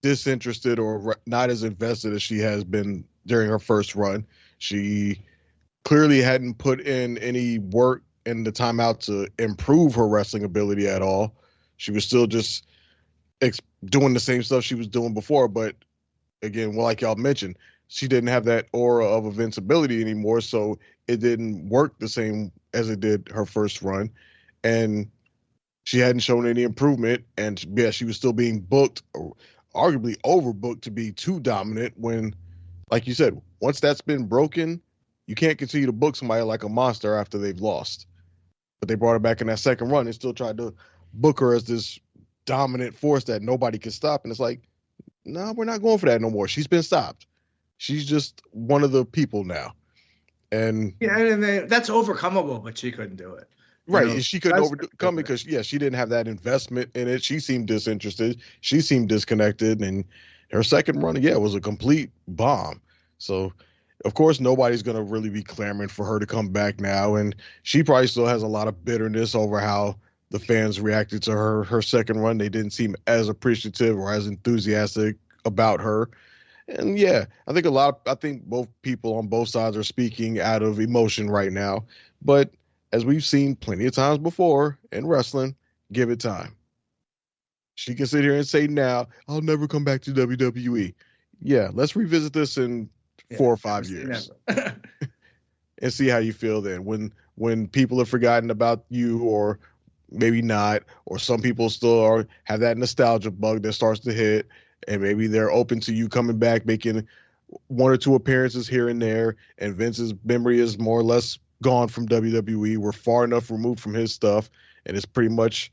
disinterested or not as invested as she has been during her first run. She clearly hadn't put in any work in the timeout to improve her wrestling ability at all. She was still just doing the same stuff she was doing before. But again, well, like y'all mentioned, she didn't have that aura of invincibility anymore. So it didn't work the same as it did her first run. And she hadn't shown any improvement. And yeah, she was still being booked, or arguably overbooked, to be too dominant when, like you said, once that's been broken, you can't continue to book somebody like a monster after they've lost. But they brought her back in that second run and still tried to book her as this dominant force that nobody could stop. And it's like, no, we're not going for that no more. She's been stopped. She's just one of the people now. And that's overcomable, but she couldn't do it. Right. She couldn't overcome it because, she didn't have that investment in it. She seemed disinterested. She seemed disconnected. And her second run, was a complete bomb. So, of course, nobody's going to really be clamoring for her to come back now. And she probably still has a lot of bitterness over how the fans reacted to her second run. They didn't seem as appreciative or as enthusiastic about her. And I think both people on both sides are speaking out of emotion right now. But as we've seen plenty of times before in wrestling, give it time. She can sit here and say now, I'll never come back to WWE. Yeah, let's revisit this in 4 or 5 years and see how you feel then. When people have forgotten about you, or maybe not, or some people still have that nostalgia bug that starts to hit, and maybe they're open to you coming back, making 1 or 2 appearances here and there, and Vince's memory is more or less gone from WWE. We're far enough removed from his stuff, and it's pretty much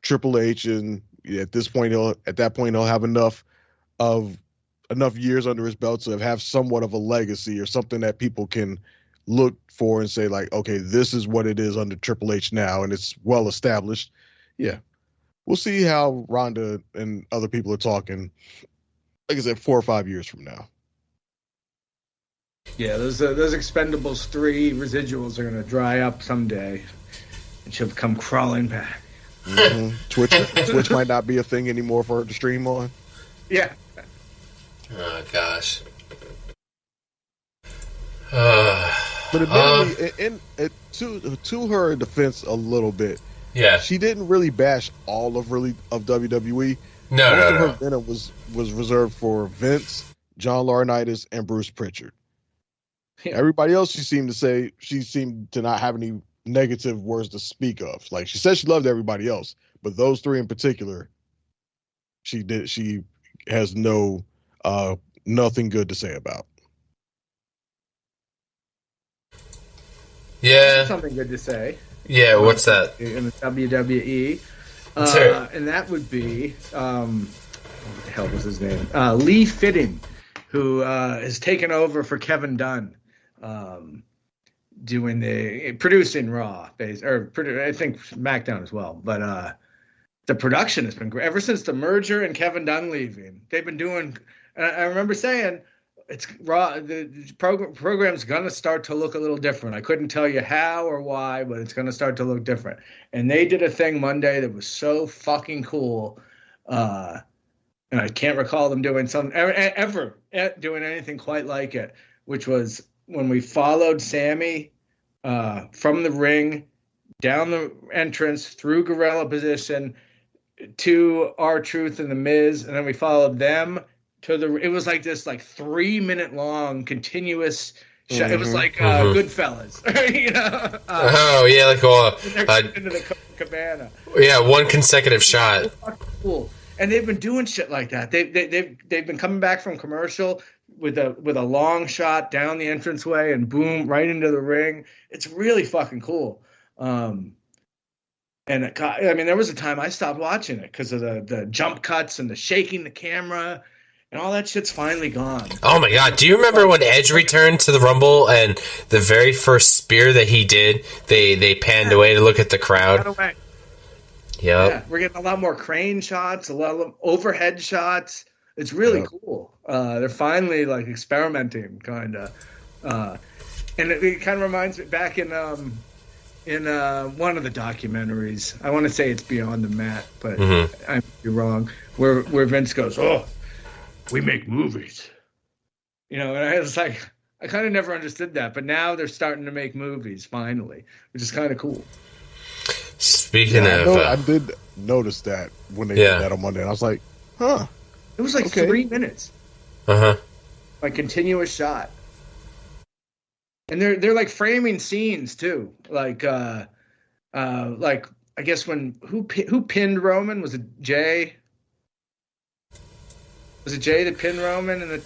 Triple H, and at that point he'll have enough years under his belt to have somewhat of a legacy or something that people can look for and say, like, okay, this is what it is under Triple H now, and it's well established. Yeah. We'll see how Ronda and other people are talking, like I said, 4 or 5 years from now. Yeah, those Expendables 3 residuals are going to dry up someday, and she'll come crawling back. Mm-hmm. Twitch might not be a thing anymore for her to stream on. Yeah. Oh, gosh. But admittedly, to her defense a little bit, she didn't really bash all of WWE. Most of her venom was reserved for Vince, John Laurinaitis, and Bruce Pritchard. Yeah. Everybody else, she seemed to not have any negative words to speak of. Like, she said she loved everybody else, but those 3 in particular, she has nothing good to say about. Yeah. Something good to say. Yeah, what's that? In the WWE. And that would be, what the hell was his name? Lee Fitting, who has taken over for Kevin Dunn, producing Raw, I think SmackDown as well. But the production has been great ever since the merger and Kevin Dunn leaving. They've been doing. I remember saying, it's Raw. The program's gonna start to look a little different. I couldn't tell you how or why, but it's gonna start to look different. And they did a thing Monday that was so fucking cool. And I can't recall them doing ever doing anything quite like it, which was when we followed Sammy from the ring down the entrance through gorilla position to R-Truth and the Miz, and then we followed them to it was like this 3-minute long continuous shot. It was like Goodfellas, into the Cabana. Yeah, one consecutive shot. Cool. And they've been doing shit like that. They've been coming back from commercial with a long shot down the entranceway and boom right into the ring. It's really fucking cool. And And I mean, there was a time I stopped watching it because of the jump cuts and the shaking the camera and all that shit's finally gone. Oh my God. Do you remember when Edge returned to the Rumble and the very first spear that he did, they panned away to look at the crowd? Yep. Yeah, we're getting a lot more crane shots, a lot of overhead shots. It's really cool. They're finally like experimenting, kind of. And it kind of reminds me back in one of the documentaries. I want to say it's Beyond the Mat, but I might be wrong. Where Vince goes, "Oh, we make movies," and I was like, I kind of never understood that, but now they're starting to make movies finally, which is kind of cool. Speaking of, I did notice that when they did that on Monday, and I was like, "Huh." It was like 3 minutes, like continuous shot, and they're like framing scenes too, like I guess who pinned Roman? Was it Jay? Was it Jay that pinned Roman?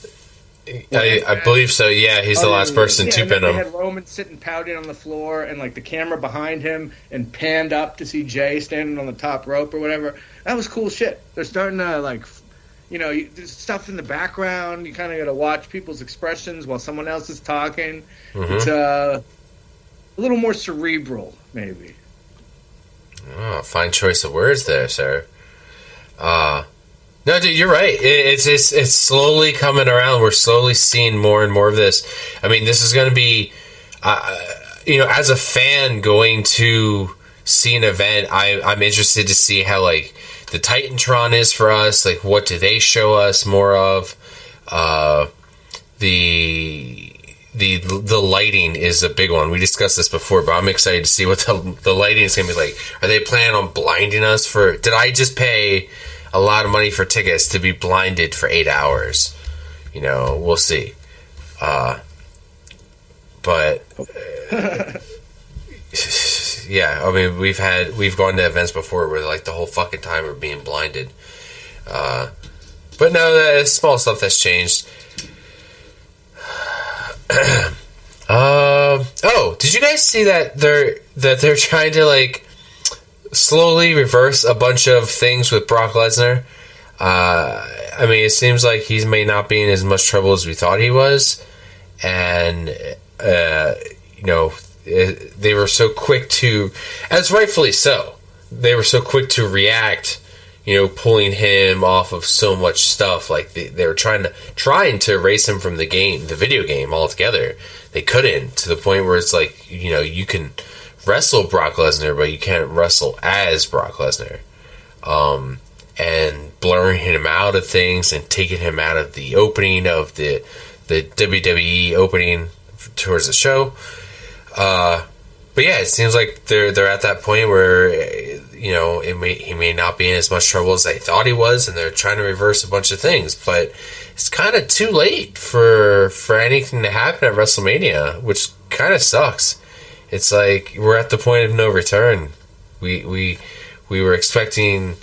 I believe so. Yeah, he's the last person to pin him. They had Roman sitting pouting on the floor, and like the camera behind him, and panned up to see Jay standing on the top rope or whatever. That was cool shit. They're starting to like, there's stuff in the background. You kind of got to watch people's expressions while someone else is talking. It's a little more cerebral, maybe. Oh, fine choice of words there, sir. No, dude, you're right. It's slowly coming around. We're slowly seeing more and more of this. I mean, this is going to be, as a fan going to see an event, I'm interested to see how like the Titantron is for us. Like, what do they show us more of? The lighting is a big one. We discussed this before, but I'm excited to see what the lighting is going to be like. Are they planning on blinding us for? Did I just pay a lot of money for tickets to be blinded for 8 hours? We'll see. But yeah, I mean, we've gone to events before where like the whole fucking time we're being blinded. But no, that small stuff that's changed. Did you guys see that they're trying to like slowly reverse a bunch of things with Brock Lesnar? I mean, it seems like he may not be in as much trouble as we thought he was, and they were so quick to, as rightfully so, they were so quick to react, pulling him off of so much stuff. Like they were trying to erase him from the video game altogether. They couldn't, to the point where it's like, you can wrestle Brock Lesnar, but you can't wrestle as Brock Lesnar. And blurring him out of things and taking him out of the opening of the WWE opening towards the show. But yeah, it seems like they're at that point where he may not be in as much trouble as they thought he was, and they're trying to reverse a bunch of things. But it's kind of too late for anything to happen at WrestleMania, which kind of sucks. It's like we're at the point of no return. We were expecting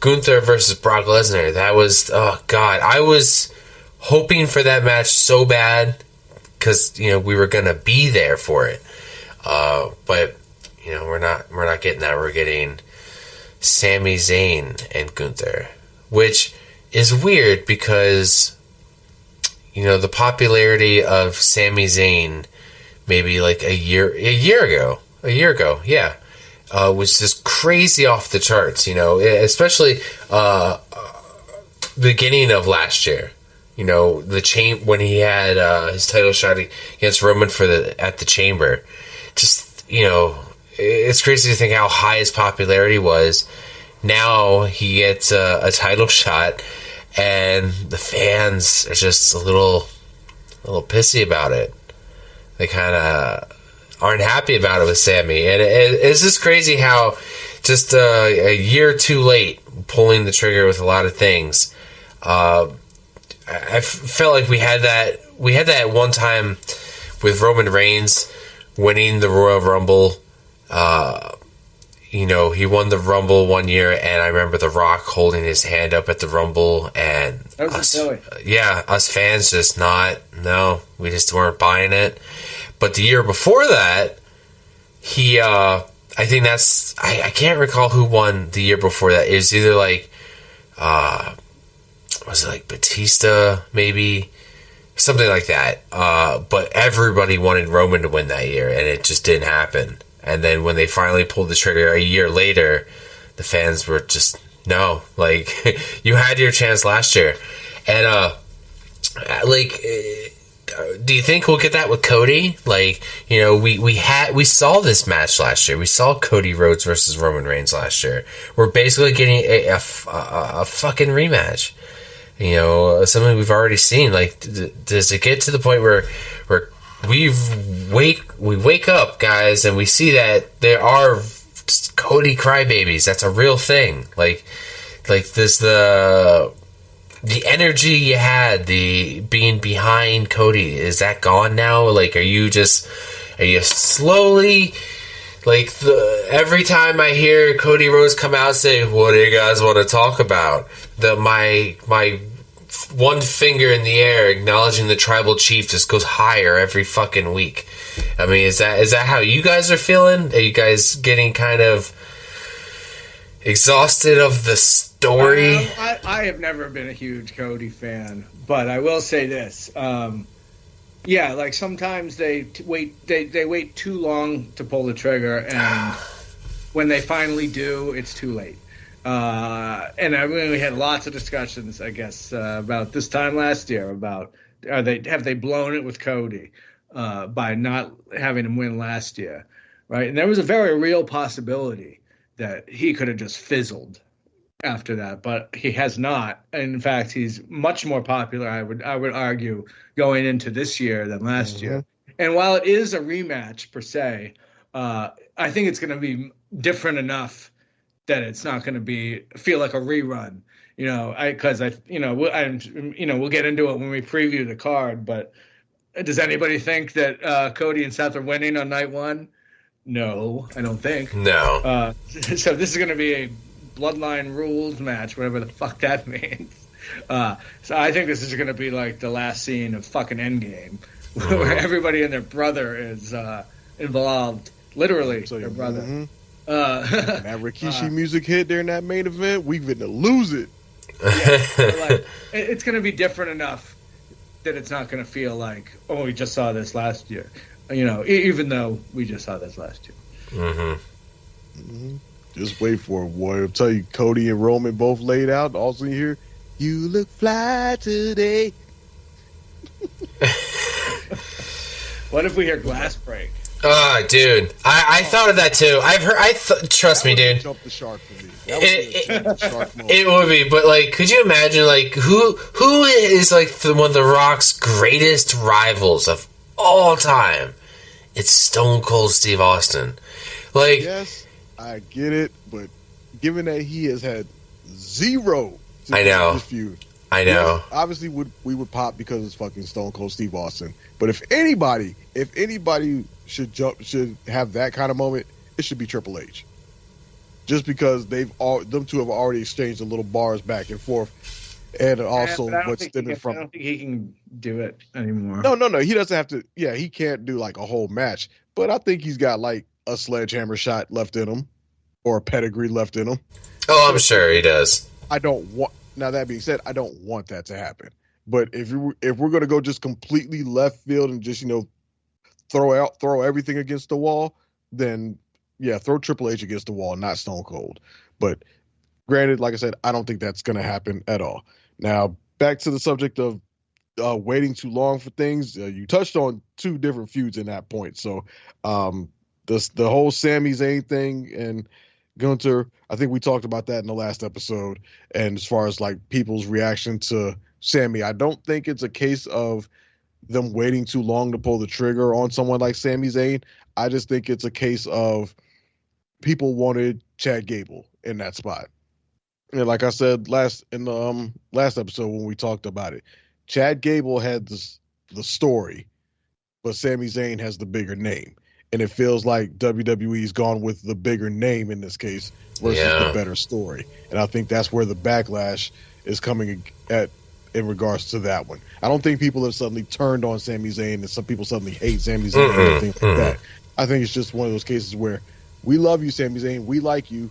Gunther versus Brock Lesnar. That was, oh God, I was hoping for that match so bad because we were gonna be there for it. But we're not getting that. We're getting Sami Zayn and Gunther, which is weird because the popularity of Sami Zayn maybe like a year ago, yeah, was just crazy off the charts. Especially beginning of last year. When he had his title shot against Roman at the Chamber. Just, it's crazy to think how high his popularity was. Now he gets a title shot, and the fans are just a little pissy about it. They kind of aren't happy about it with Sammy, and it's just crazy how just a year too late pulling the trigger with a lot of things. I felt like we had that one time with Roman Reigns winning the Royal Rumble. He won the Rumble one year, and I remember The Rock holding his hand up at the Rumble, and us fans just we just weren't buying it. But the year before that, he, I I think that's I can't recall who won the year before that. It was either like was it like Batista maybe, something like that. But everybody wanted Roman to win that year, and it just didn't happen. And then when they finally pulled the trigger a year later, the fans were just, no, like, you had your chance last year. And do you think we'll get that with Cody? Like, you know, we saw this match last year. We saw Cody Rhodes versus Roman Reigns last year. We're basically getting a fucking rematch. You know, something we've already seen. Like, does it get to the point where we wake up, guys, and we see that there are Cody crybabies? That's a real thing. Like this the energy you had, the being behind Cody, is that gone now? Like, are you slowly, like, every time I hear Cody Rhodes come out and say, "What do you guys want to talk about?" My one finger in the air acknowledging the tribal chief just goes higher every fucking week. I mean, is that how you guys are feeling? Are you guys getting kind of exhausted of the story? I have never been a huge Cody fan, but I will say this. Yeah, like sometimes they wait too long to pull the trigger, and when they finally do, it's too late. And I mean, we had lots of discussions, I guess, about this time last year about have they blown it with Cody by not having him win last year, right? And there was a very real possibility that he could have just fizzled after that, but he has not. And in fact, he's much more popular, I would argue, going into this year than last year. And while it is a rematch per se, I think it's going to be different enough that it's not going to feel like a rerun, you know. We'll get into it when we preview the card. But does anybody think that Cody and Seth are winning on night one? No, I don't think. No. So this is going to be a Bloodline rules match, whatever the fuck that means. So I think this is going to be like the last scene of fucking Endgame, where everybody and their brother is involved, literally their brother. That Rikishi music hit during that main event, we gonna lose it. Yeah, like, it's going to be different enough that it's not going to feel like, oh, we just saw this last year. You know, even though we just saw this last year. Just wait for it, boy. I'll tell you, Cody and Roman both laid out. Also, you hear, "You look fly today." What if we hear glass break? Oh, dude, I thought of that too. I've heard. Trust me, dude. Jump the shark for me. That was a shark moment. It would be, but like, could you imagine, like, who is like one of The Rock's greatest rivals of all time? It's Stone Cold Steve Austin. Like, yes, I get it, but given that he has had zero, I know, this feud, I know. Yes, obviously, we would pop because it's fucking Stone Cold Steve Austin. But if anybody should have that kind of moment, it should be Triple H. Just because them two have already exchanged a little bars back and forth, and also what's stemming from. I don't think he can do it anymore. No, he doesn't have to. Yeah, he can't do like a whole match, but I think he's got like a sledgehammer shot left in him, or a pedigree left in him. Oh, I'm sure he does. Now that being said, I don't want that to happen. But if we're gonna go just completely left field and just throw everything against the wall, then yeah, throw Triple H against the wall, not Stone Cold. But granted, like I said, I don't think that's gonna happen at all. Now back to the subject of waiting too long for things. You touched on two different feuds in that point. So the whole Sami Zayn thing and Gunther, I think we talked about that in the last episode. And as far as like people's reaction to Sami, I don't think it's a case of them waiting too long to pull the trigger on someone like Sami Zayn. I just think it's a case of people wanted Chad Gable in that spot. And like I said last episode when we talked about it, Chad Gable had the story, but Sami Zayn has the bigger name. And it feels like WWE's gone with the bigger name in this case versus the better story. And I think that's where the backlash is coming at in regards to that one. I don't think people have suddenly turned on Sami Zayn and some people suddenly hate Sami Zayn or anything like that. I think it's just one of those cases where we love you, Sami Zayn. We like you.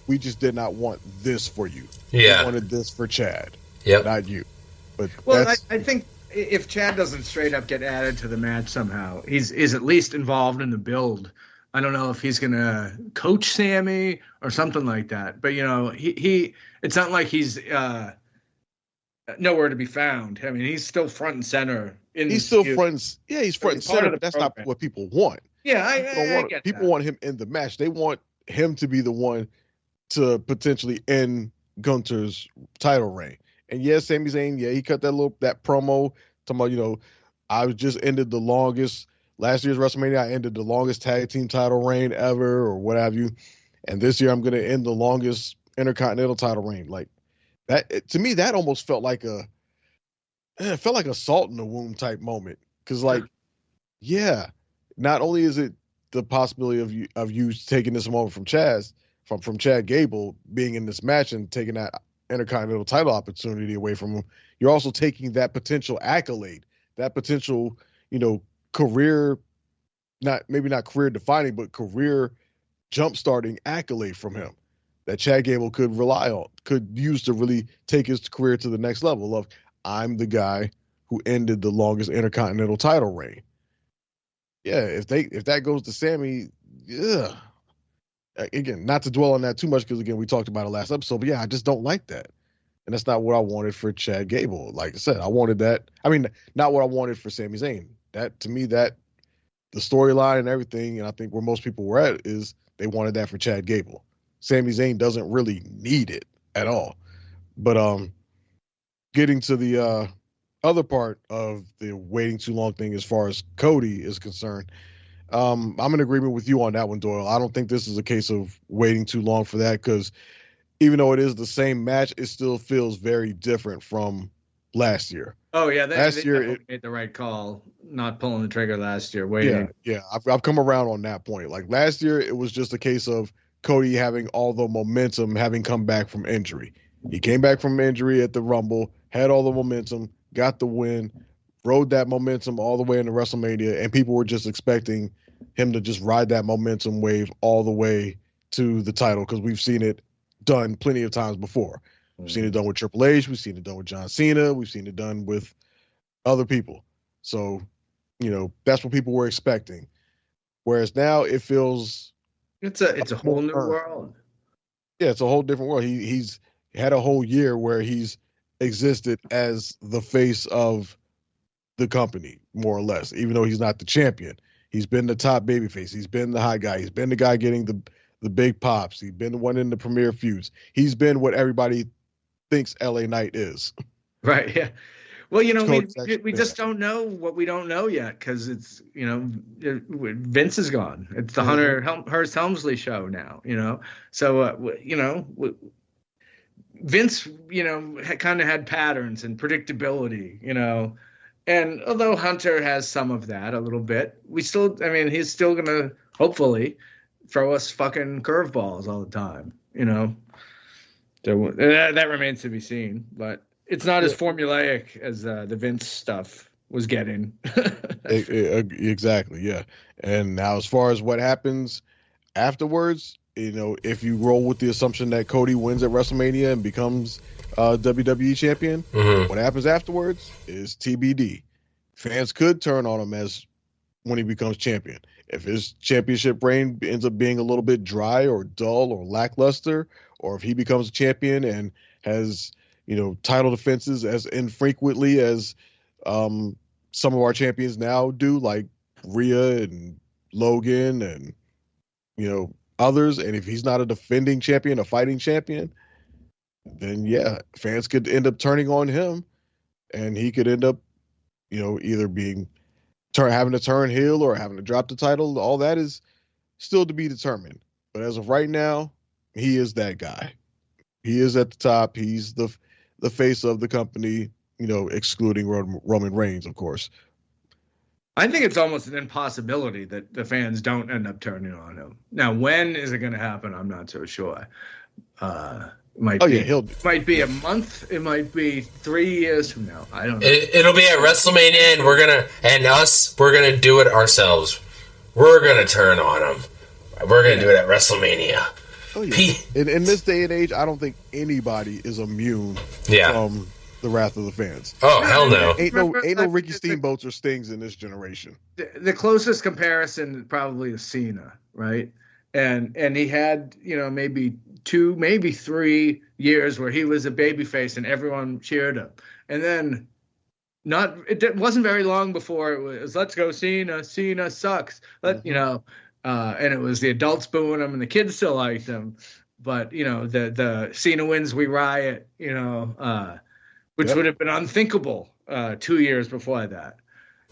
We just did not want this for you. Yeah. We wanted this for Chad. Yep. Not you. But I think if Chad doesn't straight up get added to the match somehow, he's at least involved in the build. I don't know if he's gonna coach Sammy or something like that. But he it's not like he's nowhere to be found. I mean, he's still front and center. He's front and center. But that's not what people want. Yeah, I get people that. want him in the match. They want him to be the one to potentially end Gunther's title reign. And yes, Sami Zayn, he cut that promo talking about, I just ended the longest last year's WrestleMania. I ended the longest tag team title reign ever, or what have you. And this year, I'm going to end the longest Intercontinental title reign. Like that, to me, that almost felt like a salt in the wound type moment. Because, not only is it the possibility of you taking this moment from Chad Gable being in this match and taking that Intercontinental title opportunity away from him, you're also taking that potential accolade, that potential, career, maybe not career defining, but career jump starting accolade from him that Chad Gable could rely on, could use to really take his career to the next level of, I'm the guy who ended the longest Intercontinental title reign. Yeah, if that goes to Sammy, yeah. Again, not to dwell on that too much because, again, we talked about it last episode, but I just don't like that. And that's not what I wanted for Chad Gable. Like I said, I wanted that. I mean, not what I wanted for Sami Zayn. That, to me, that the storyline and everything, and I think where most people were at is they wanted that for Chad Gable. Sami Zayn doesn't really need it at all. But getting to the other part of the waiting too long thing as far as Cody is concerned, I'm in agreement with you on that one, Doyle. I don't think this is a case of waiting too long for that because even though it is the same match, it still feels very different from last year. Oh yeah, last year it made the right call, not pulling the trigger last year. Waiting. Yeah, I've come around on that point. Like last year, it was just a case of Cody having all the momentum, having come back from injury. He came back from injury at the Rumble, had all the momentum, got the win, rode that momentum all the way into WrestleMania, and people were just expecting him to just ride that momentum wave all the way to the title because we've seen it done plenty of times before. We've seen it done with Triple H. We've seen it done with John Cena. We've seen it done with other people. So, that's what people were expecting. Whereas now it feels it's a whole new world. Yeah, it's a whole different world. He's had a whole year where he's existed as the face of the company, more or less, even though he's not the champion. He's been the top babyface. He's been the high guy. He's been the guy getting the big pops. He's been the one in the premier feuds. He's been what everybody thinks LA Knight is. Right, yeah. Well, we just don't know what we don't know yet because it's, Vince is gone. It's the Hunter Hearst Helmsley show now, So, Vince, kind of had patterns and predictability, And although Hunter has some of that a little bit, he's still going to hopefully throw us fucking curveballs all the time, So that remains to be seen, but it's not as formulaic as the Vince stuff was getting. Exactly, yeah. And now as far as what happens afterwards, if you roll with the assumption that Cody wins at WrestleMania and becomes WWE champion, what happens afterwards is TBD. Fans could turn on him as when he becomes champion. If his championship reign ends up being a little bit dry or dull or lackluster, or if he becomes champion and has title defenses as infrequently as some of our champions now do, like Rhea and Logan and others, and if he's not a defending champion, a fighting champion, then fans could end up turning on him, and he could end up either having to turn heel or having to drop the title. All that is still to be determined, but as of right now, he is that guy. He is at the top. He's the face of the company, excluding Roman Reigns, of course. I think it's almost an impossibility that the fans don't end up turning on him. Now, when is it going to happen? I'm not so sure. Might be a month. It might be 3 years from now. I don't know. It'll be at WrestleMania, and we're gonna do it ourselves. We're gonna turn on him. we're going to do it at WrestleMania. Oh, yeah. In this day and age, I don't think anybody is immune from the wrath of the fans. Oh, hell no. Ain't no Ricky Steamboats or Stings in this generation. The closest comparison probably is Cena, right? And he had, maybe 2, maybe 3 years where he was a babyface and everyone cheered him. And then it wasn't very long before it was, let's go Cena sucks. And it was the adults booing him and the kids still liked him. But, the Cena wins, we riot, which would have been unthinkable 2 years before that.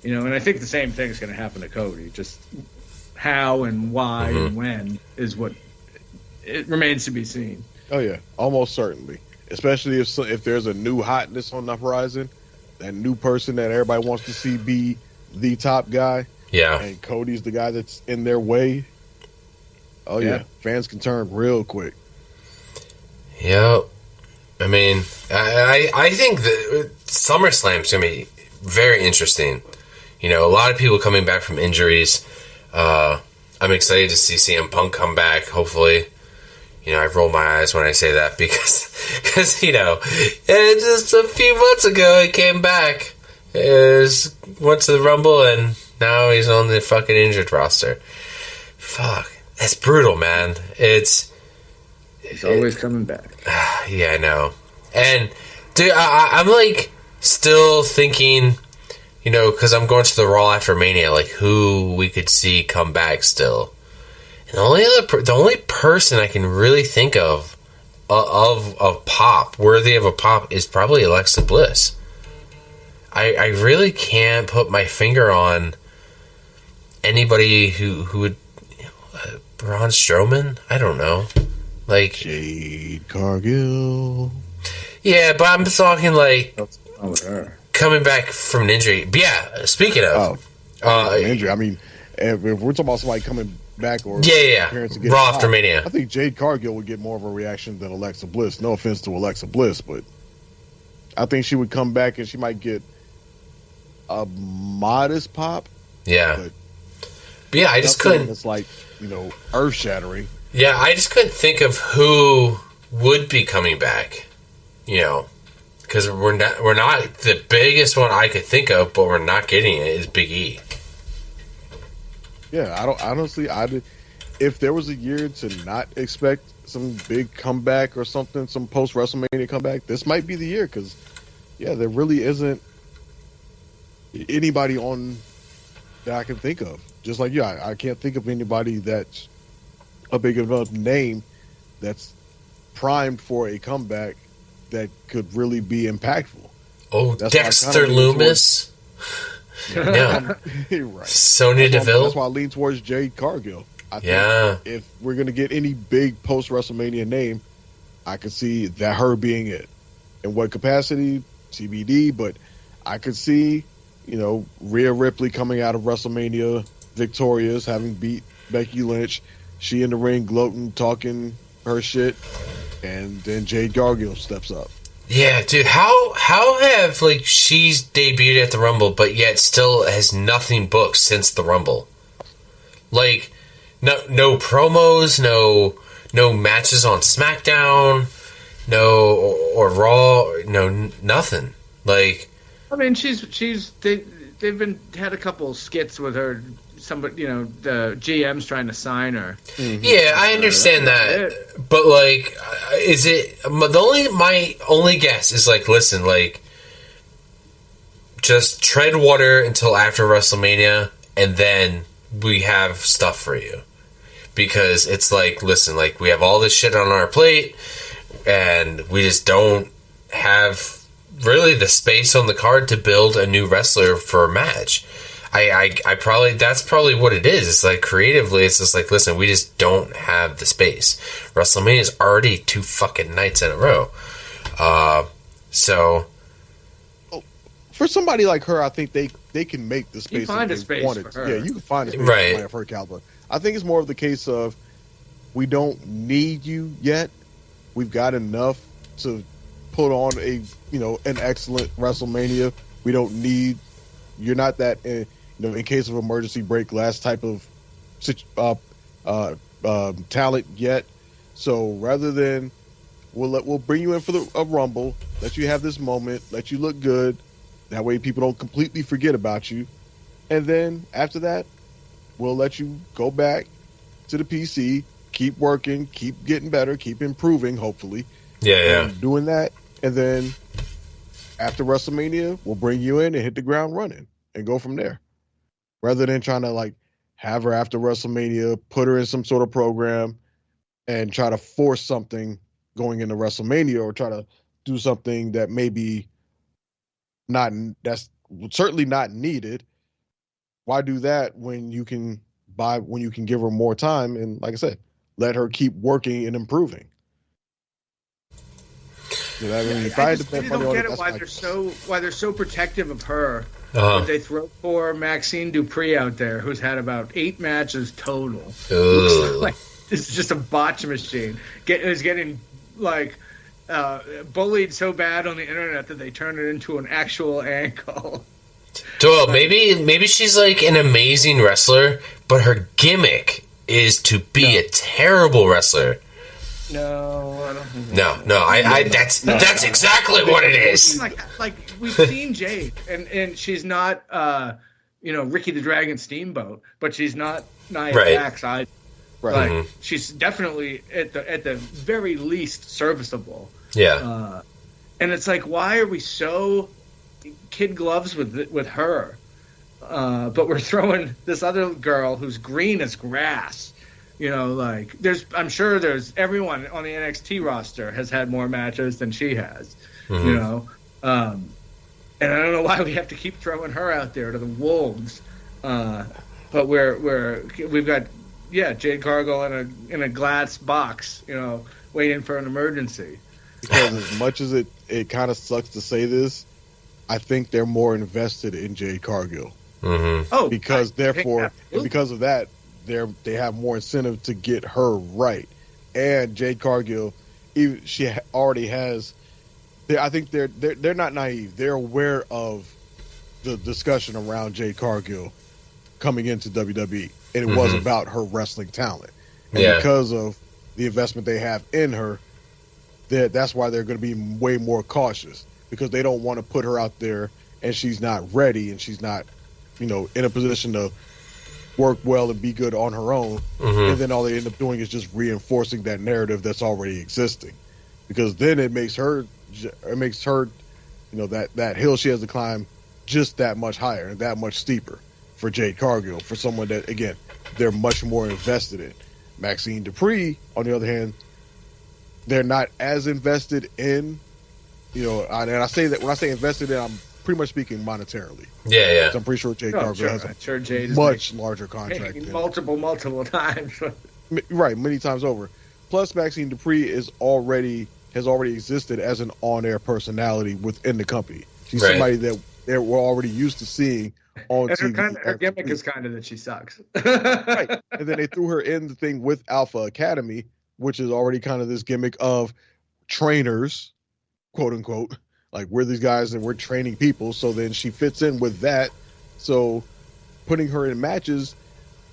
And I think the same thing is going to happen to Cody. Just how and why and when is what it remains to be seen. Oh, yeah, almost certainly. Especially if there's a new hotness on the horizon, that new person that everybody wants to see be the top guy. Yeah. And Cody's the guy that's in their way. Oh, yeah. Fans can turn real quick. Yeah. I mean, I think that SummerSlam's going to be very interesting. A lot of people coming back from injuries. I'm excited to see CM Punk come back, hopefully. I roll my eyes when I say that because just a few months ago he came back. Went to the Rumble and now he's on the fucking injured roster. Fuck. That's brutal, man. He's always coming back. Yeah, I know. And, dude, I'm, like, still thinking, because I'm going to the Raw after Mania, like, who we could see come back still. And the only person I can really think of pop, worthy of a pop, is probably Alexa Bliss. I really can't put my finger on anybody who would... Braun Strowman? I don't know. Like... Jade Cargill. Yeah, but I'm talking like... her. Coming back from an injury. But yeah, speaking of... an injury, I mean, if we're talking about somebody coming back or... Yeah. Raw after Mania. I think Jade Cargill would get more of a reaction than Alexa Bliss. No offense to Alexa Bliss, but I think she would come back and she might get a modest pop. Yeah. But yeah, I just couldn't... It's like, earth-shattering. Yeah, I just couldn't think of who would be coming back. Because we're not the biggest one I could think of, but we're not getting it is Big E. Yeah, if there was a year to not expect some big comeback or something, some post WrestleMania comeback, this might be the year because, there really isn't anybody on that I can think of. Just like I can't think of anybody that's a big enough name that's primed for a comeback that could really be impactful. Oh, Dexter Lumis. Yeah. Right. Sonya Deville. That's why I lean towards Jade Cargill. I think if we're going to get any big post-WrestleMania name, I could see that her being it. In what capacity? TBD, but I could see, Rhea Ripley coming out of WrestleMania victorious, having beat Becky Lynch, she in the ring gloating, talking her shit, and then Jade Cargill steps up. Yeah, dude, how have she's debuted at the Rumble, but yet still has nothing booked since the Rumble? Like, no promos, no matches on SmackDown, or Raw, nothing. Like, I mean, they've had a couple skits with her. Somebody, the GM's trying to sign her. Mm-hmm. Yeah, I understand that, but is it my only guess is listen, just tread water until after WrestleMania, and then we have stuff for you, because it's listen, we have all this shit on our plate, and we just don't have really the space on the card to build a new wrestler for a match. I probably, that's probably what it is. It's creatively, it's just listen, we just don't have the space. WrestleMania is already 2 fucking nights in a row. So for somebody like her, I think they can make the space. You find a space for her. Yeah, you can find a space right. for somebody of her caliber. I think it's more of the case of we don't need you yet. We've got enough to put on an excellent WrestleMania. We don't need. You're not that. In case of emergency break, last type of talent yet. So rather than we'll bring you in for a Rumble, let you have this moment, let you look good. That way people don't completely forget about you. And then after that, we'll let you go back to the PC, keep working, keep getting better, keep improving, hopefully. And doing that. And then after WrestleMania, we'll bring you in and hit the ground running and go from there. Rather than trying to like have her after WrestleMania, put her in some sort of program and try to force something going into WrestleMania, or try to do something that maybe that's certainly not needed. Why do that when you can give her more time and, like I said, let her keep working and improving? You know, I mean, I just really don't get it why they're so protective of her. But they throw poor Maxine Dupree out there, who's had about 8 matches total. Looks like it's just a botch machine. Is getting like bullied so bad on the internet that they turn it into an actual ankle. Doyle, maybe she's like an amazing wrestler, but her gimmick is to be a terrible wrestler. No, I don't think No. That's exactly what it is. Like we've seen Jade, and she's not, Ricky the Dragon Steamboat, but she's not Nia Jax either. Right. Like she's definitely at the very least serviceable. Yeah. And it's like, why are we so kid gloves with her? But we're throwing this other girl who's green as grass. I'm sure there's everyone on the NXT roster has had more matches than she has, and I don't know why we have to keep throwing her out there to the wolves. But we've got Jade Cargill in a glass box, waiting for an emergency. Because as much as it kind of sucks to say this, I think they're more invested in Jade Cargill. Mm-hmm. Oh, because because of that, they have more incentive to get her right. And Jade Cargill, she already has. I think they're not naive. They're aware of the discussion around Jade Cargill coming into WWE, and it was about her wrestling talent. And because of the investment they have in her, that's why they're going to be way more cautious, because they don't want to put her out there and she's not ready and she's not, in a position to work well and be good on her own. And then all they end up doing is just reinforcing that narrative that's already existing, because then it makes her that hill she has to climb just that much higher and that much steeper for Jade Cargill, for someone that, again, they're much more invested in. Maxine Dupree, on the other hand, they're not as invested in, and I say that when I say invested in, I'm pretty much speaking monetarily. Yeah. So I'm pretty sure Jade Cargill has a Jade much larger contract. Multiple times. Right, many times over. Plus, Maxine Dupree has already existed as an on-air personality within the company. She's somebody that they were already used to seeing on and TV. Her gimmick is kind of that she sucks. Right. And then they threw her in the thing with Alpha Academy, which is already kind of this gimmick of trainers, quote unquote. Like, we're these guys and we're training people. So then she fits in with that. So putting her in matches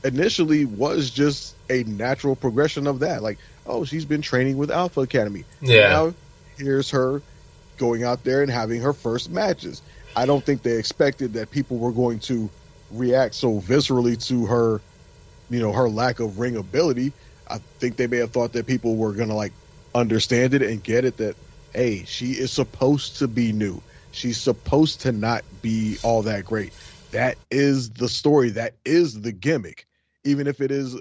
initially was just a natural progression of that. Like, oh, she's been training with Alpha Academy. Yeah. Now here's her going out there and having her first matches. I don't think they expected that people were going to react so viscerally to her, her lack of ring ability. I think they may have thought that people were going to like understand it and get it, that, hey, she is supposed to be new. She's supposed to not be all that great. That is the story. That is the gimmick. Even if it is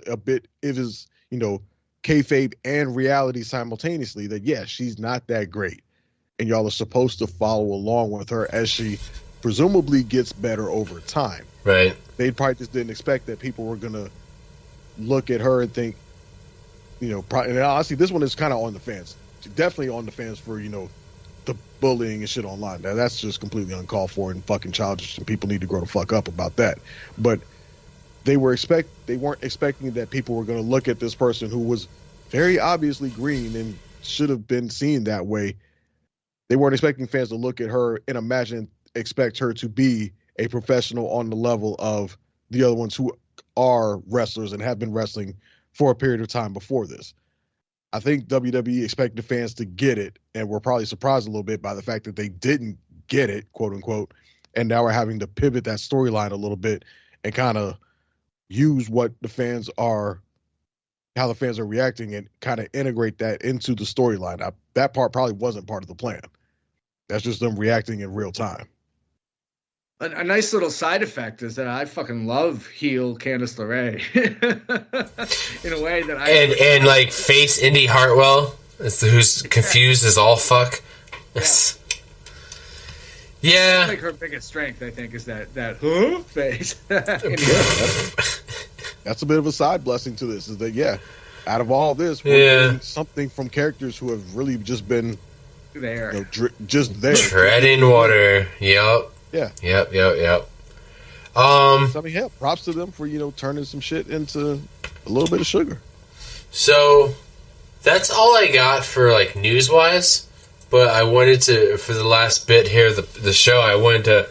kayfabe and reality simultaneously, that, yeah, she's not that great. And y'all are supposed to follow along with her as she presumably gets better over time. Right. They probably just didn't expect that people were going to look at her and think, and honestly, this one is kind of on the fans. Definitely on the fans for, the bullying and shit online. Now, that's just completely uncalled for and fucking childish, and people need to grow the fuck up about that. But they weren't expecting that people were going to look at this person who was very obviously green and should have been seen that way. They weren't expecting fans to look at her and expect her to be a professional on the level of the other ones who are wrestlers and have been wrestling for a period of time before this. I think WWE expected fans to get it, and we're probably surprised a little bit by the fact that they didn't get it, quote unquote, and now we're having to pivot that storyline a little bit and kind of use how the fans are reacting and kind of integrate that into the storyline. That part probably wasn't part of the plan. That's just them reacting in real time. A nice little side effect is that I fucking love heel Candice LeRae in a way that and like face Indy Hartwell, who's confused as all fuck. Yeah. Like her biggest strength, I think, is that face. That's a bit of a side blessing to this. Is that out of all this, we're getting something from characters who have really just been there, just there, treading water. Yep. Yeah. Yep. I mean, props to them for turning some shit into a little bit of sugar. So that's all I got for like news wise. But I wanted to, for the last bit here, the show, I wanted to,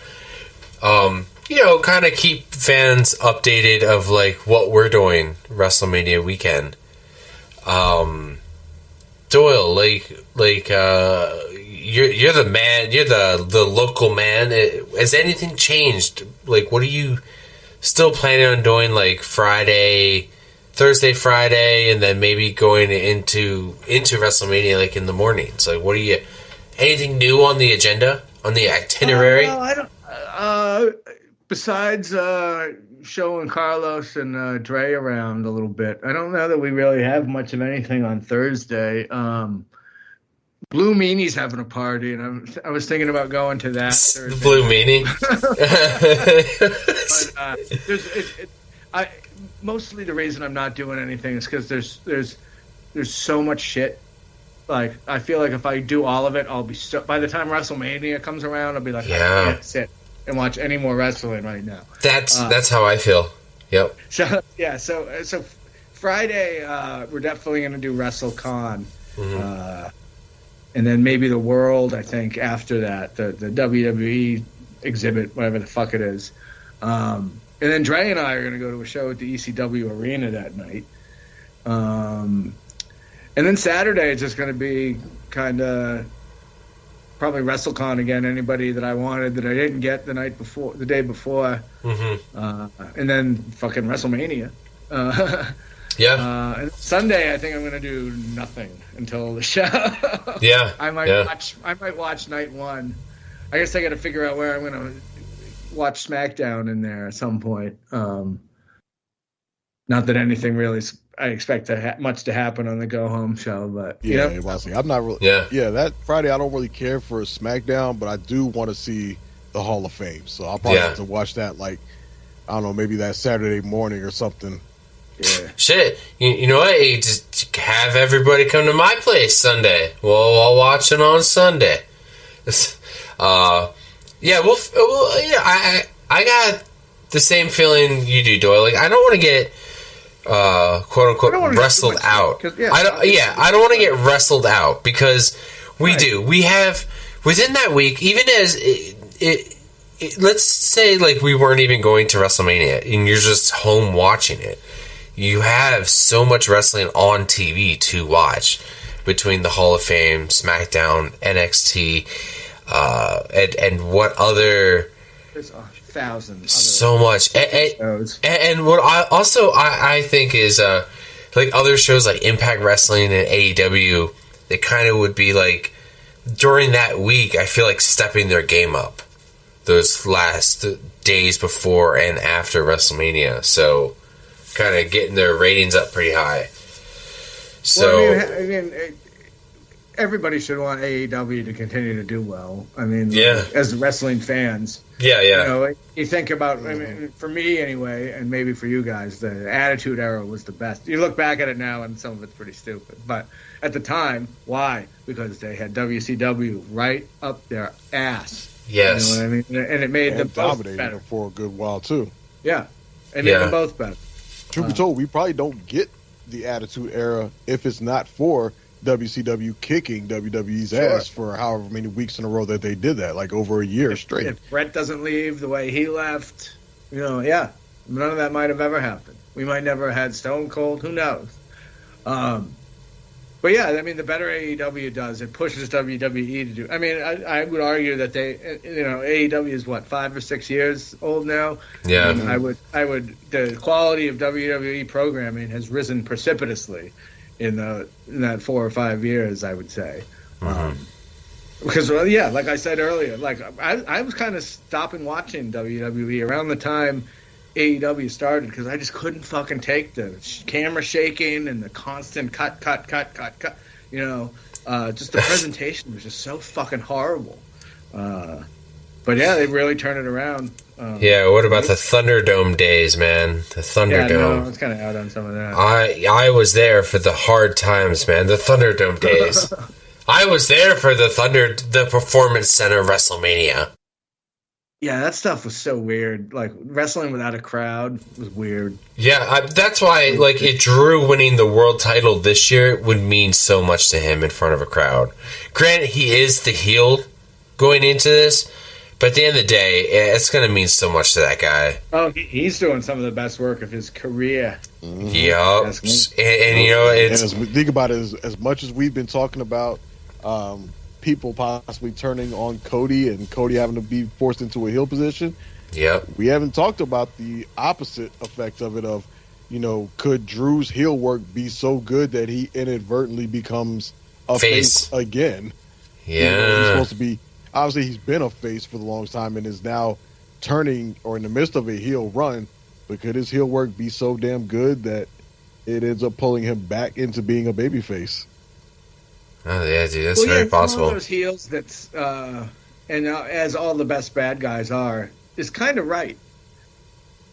kind of keep fans updated of like what we're doing WrestleMania weekend. Doyle, you're the man, you're the local man. Has anything changed? Like, what are you still planning on doing? Like Thursday, Friday, and then maybe going into WrestleMania like in the mornings. Like, what are you? Anything new on the agenda, on the itinerary? No, I don't. Besides showing Carlos and Dre around a little bit, I don't know that we really have much of anything on Thursday. Blue Meanie's having a party, and I was thinking about going to that. Thursday. Blue Meanie. But mostly the reason I'm not doing anything is because there's so much shit. Like, I feel like if I do all of it, I'll be by the time WrestleMania comes around, I'll be like, I can't sit and watch any more wrestling right now. That's how I feel. Yep. So Friday, we're definitely going to do WrestleCon. Mm-hmm. And then maybe the World, I think, after that, the WWE exhibit, whatever the fuck it is. And then Dre and I are going to go to a show at the ECW Arena that night. And then Saturday it's just going to be kind of probably WrestleCon again. Anybody that I wanted that I didn't get the day before. Mm-hmm. And then fucking WrestleMania. And Sunday I think I'm going to do nothing until the show. I might watch night one. I guess I got to figure out where I'm going to watch SmackDown in there at some point. Not that anything really I expect much to happen on the go home show, but I'm not really. That Friday I don't really care for a SmackDown, but I do want to see the Hall of Fame, so I'll probably have to watch that. Like, I don't know, maybe that Saturday morning or something. Yeah. Shit, you know what? You just have everybody come to my place Sunday. Well, I'll watch it on Sunday. I got the same feeling you do, Doyle. Like, I don't want to get quote unquote wrestled out. I don't want to get wrestled out because we have within that week, even as let's say like we weren't even going to WrestleMania and you're just home watching it, you have so much wrestling on TV to watch between the Hall of Fame, SmackDown, NXT, and what other thousands. So much. And what I think is like other shows like Impact Wrestling and AEW, they kind of would be like during that week, I feel like stepping their game up those last days before and after WrestleMania. So kind of getting their ratings up pretty high. So I mean, everybody should want AEW to continue to do well. I mean, as wrestling fans. You think about, I mean, for me anyway, and maybe for you guys, the Attitude Era was the best. You look back at it now and some of it's pretty stupid. But at the time, why? Because they had WCW right up their ass. Yes. You know what I mean? And it made them both better. For a good while, too. Yeah. It made them both better. Truth be told, we probably don't get the Attitude Era if it's not for WCW kicking WWE's ass for however many weeks in a row that they did that, like over a year straight. If Brett doesn't leave the way he left, none of that might have ever happened. We might never have had Stone Cold. Who knows? But yeah, I mean, the better AEW does, it pushes WWE to do. I mean, I would argue that AEW is what, 5 or 6 years old now. Yeah, and I would. The quality of WWE programming has risen precipitously in that 4 or 5 years, I would say. Because like I said earlier, like I was kind of stopping watching WWE around the time AEW started because I just couldn't fucking take the camera shaking and the constant cut. You know, just the presentation was just so fucking horrible. But yeah, they really turned it around. What about the Thunderdome days, man? The Thunderdome. Yeah, no, I was kind of out on some of that. I was there for the hard times, man. The Thunderdome days. I was there for the Performance Center of WrestleMania. Yeah, that stuff was so weird. Like, wrestling without a crowd was weird. Yeah, that's why, like, Drew winning the world title this year would mean so much to him in front of a crowd. Granted, he is the heel going into this, but at the end of the day, it's going to mean so much to that guy. Oh, he's doing some of the best work of his career. Yup. And you know, it's... And as we think about it, as much as we've been talking about people possibly turning on Cody and Cody having to be forced into a heel position. Yep. We haven't talked about the opposite effect of it of, you know, could Drew's heel work be so good that he inadvertently becomes a face again? Yeah. You know, he's supposed to be, obviously he's been a face for the longest time and is now turning or in the midst of a heel run, but could his heel work be so damn good that it ends up pulling him back into being a babyface? Oh yeah, dude, that's very possible. One of those heels that's, and as all the best bad guys are, is kind of right.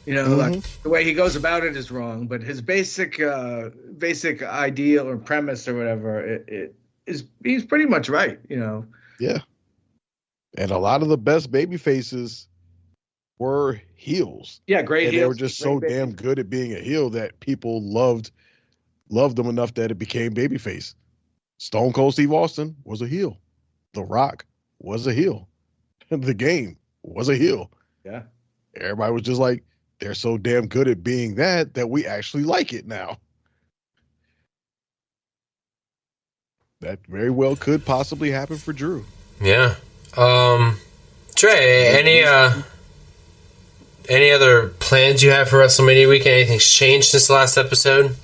You know, like the way he goes about it is wrong, but his basic ideal or premise or whatever, he's pretty much right. You know. Yeah. And a lot of the best baby faces were heels. Yeah, great and heels. They were just so damn good at being a heel that people loved them enough that it became babyface. Stone Cold Steve Austin was a heel. The Rock was a heel. The Game was a heel. Yeah. Everybody was just like, they're so damn good at being that we actually like it now. That very well could possibly happen for Drew. Yeah. Trey, any other plans you have for WrestleMania weekend? Anything's changed since the last episode?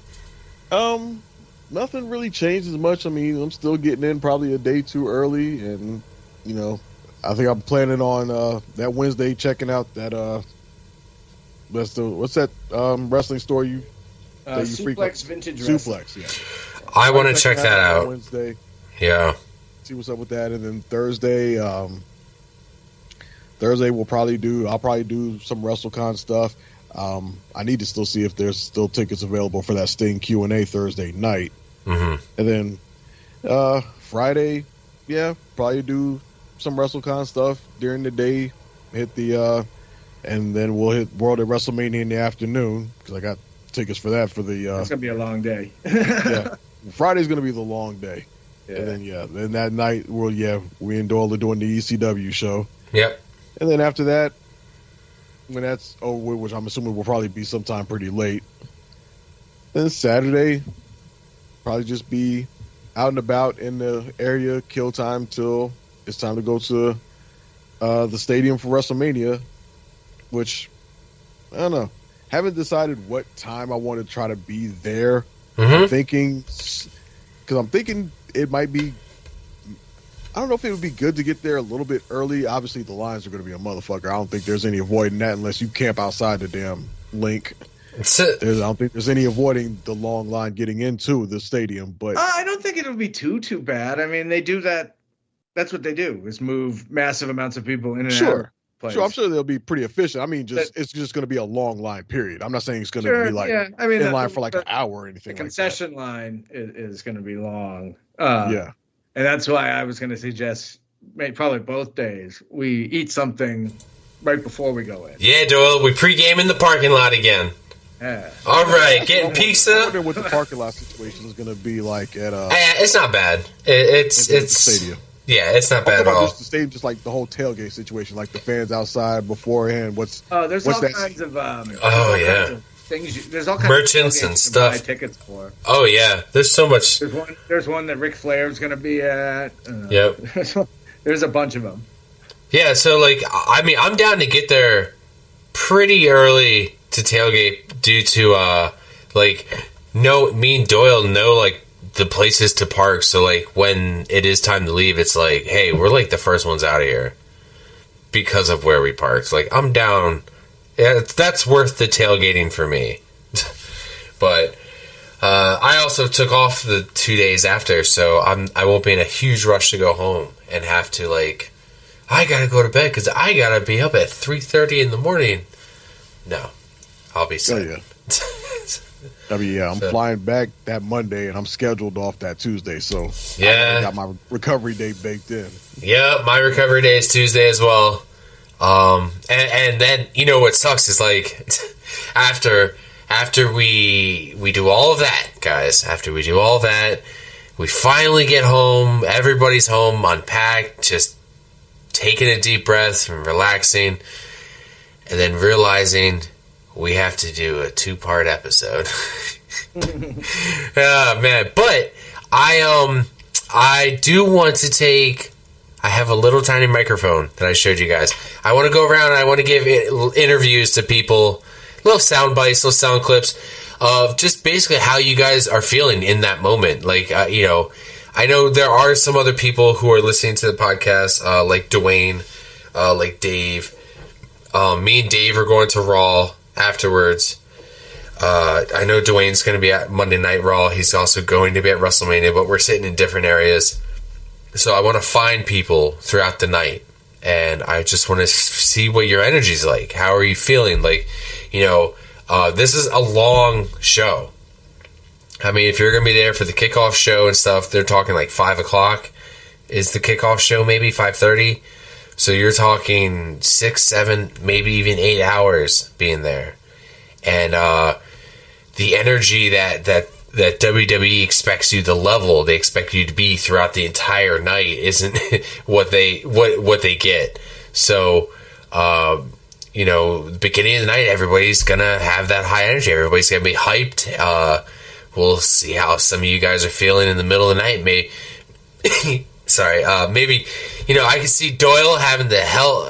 Nothing really changed as much. I mean, I'm still getting in probably a day too early, and you know, I think I'm planning on that Wednesday checking out that what's that wrestling store you Suplex Vintage Suplex, yeah. I want to check that out Wednesday. Yeah. See what's up with that, and then Thursday I'll probably do some WrestleCon stuff. I need to still see if there's still tickets available for that Sting Q&A Thursday night. And then Friday, probably do some WrestleCon stuff during the day. And then we'll hit World at WrestleMania in the afternoon because I got tickets for that. It's gonna be a long day. Yeah, Friday's gonna be the long day. Yeah. And then that night, we and Doyle are doing the ECW show. Yep. And then after that, when that's over, which I'm assuming will probably be sometime pretty late, then Saturday, probably just be out and about in the area, kill time till it's time to go to the stadium for WrestleMania, which, I don't know. Haven't decided what time I want to try to be there. I'm thinking it might be, I don't know if it would be good to get there a little bit early. Obviously, the lines are going to be a motherfucker. I don't think there's any avoiding that unless you camp outside the damn link. I don't think there's any avoiding the long line getting into the stadium. But I don't think it'll be too bad. I mean, they do that. That's what they do, is move massive amounts of people in and out. Sure, I'm sure they'll be pretty efficient. I mean, it's just going to be a long line, period. I'm not saying it's going to be like in line for like an hour or anything. The concession line is going to be long. Yeah. And that's why I was going to suggest probably both days we eat something right before we go in. Yeah, Doyle, we pregame in the parking lot again. Yeah. All right, getting pizza. I wonder what the parking lot situation is going to be like at it's not bad. It's the stadium. Yeah, it's not bad at all. Just the stadium, just like the whole tailgate situation, like the fans outside beforehand. There's all kinds of things. There's all kinds merchants of and you can buy stuff. tickets for. Oh yeah, there's so much. There's one that Ric Flair's going to be at. Yep. There's a bunch of them. Yeah, so like, I mean, I'm down to get there pretty early to tailgate due to me and Doyle know like the places to park. So like when it is time to leave, it's like, hey, we're like the first ones out of here because of where we parked. Like I'm down. Yeah, that's worth the tailgating for me. But I also took off the 2 days after, so I won't be in a huge rush to go home and have to like, I gotta go to bed because I gotta be up at 3:30 in the morning. No, I'll be set. Oh, yeah. I'm flying back that Monday, and I'm scheduled off that Tuesday, so yeah, I got my recovery day baked in. Yeah, my recovery day is Tuesday as well. And then you know what sucks is like after we do all of that, guys. After we do all that, we finally get home. Everybody's home, unpacked, just taking a deep breath and relaxing, and then realizing we have to do a 2-part episode. Oh man, but I do want to take. I have a little tiny microphone that I showed you guys. I want to go around and I want to give interviews to people, little sound bites, little sound clips of just basically how you guys are feeling in that moment. Like, you know, I know there are some other people who are listening to the podcast, like Dwayne, like Dave. Me and Dave are going to Raw afterwards. I know Dwayne's going to be at Monday Night Raw. He's also going to be at WrestleMania, but we're sitting in different areas. So I want to find people throughout the night, and I just want to see what your energy's like. How are you feeling? Like, you know, this is a long show. I mean, if you're going to be there for the kickoff show and stuff, they're talking like 5 o'clock is the kickoff show, maybe 5:30. So you're talking 6, 7, maybe even 8 hours being there. And the energy that WWE expects you, the level they expect you to be throughout the entire night isn't what they get. So, you know, beginning of the night, everybody's gonna have that high energy. Everybody's gonna be hyped. We'll see how some of you guys are feeling in the middle of the night. Maybe, maybe, you know, I can see Doyle having a hell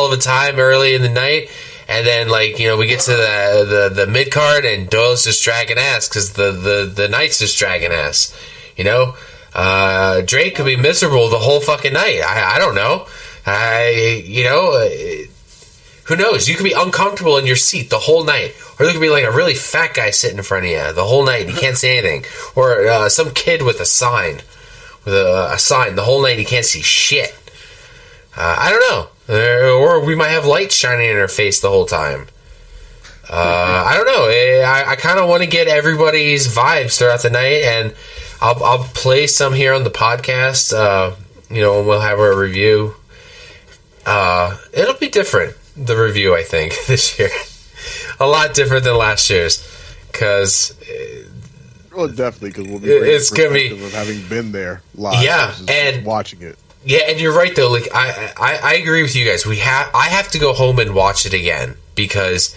of a time early in the night. And then, like, you know, we get to the mid card, and Doyle's just dragging ass because the night's just dragging ass. You know, Drake could be miserable the whole fucking night. I don't know. Who knows? You could be uncomfortable in your seat the whole night, or there could be like a really fat guy sitting in front of you the whole night and you can't say anything, or some kid with a sign, the whole night, he can't see shit. I don't know. Or we might have lights shining in our face the whole time. I don't know. I kind of want to get everybody's vibes throughout the night, and I'll play some here on the podcast. You know, when we'll have our review. It'll be different, the review, I think, this year. A lot different than last year's, because... Well, definitely, because we'll be it's gonna be of having been there live, and watching it. Yeah, and you're right though. Like I agree with you guys. I have to go home and watch it again because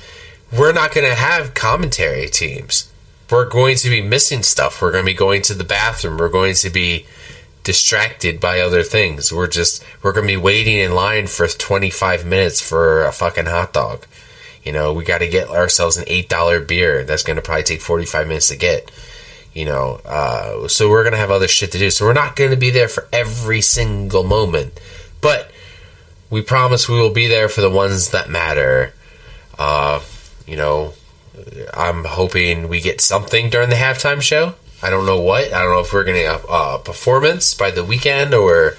we're not going to have commentary teams. We're going to be missing stuff. We're going to be going to the bathroom. We're going to be distracted by other things. We're going to be waiting in line for 25 minutes for a fucking hot dog. You know, we got to get ourselves an $8 beer. That's going to probably take 45 minutes to get. You know, so we're going to have other shit to do. So we're not going to be there for every single moment. But we promise we will be there for the ones that matter. You know, I'm hoping we get something during the halftime show. I don't know what. I don't know if we're going to get a performance by the weekend, or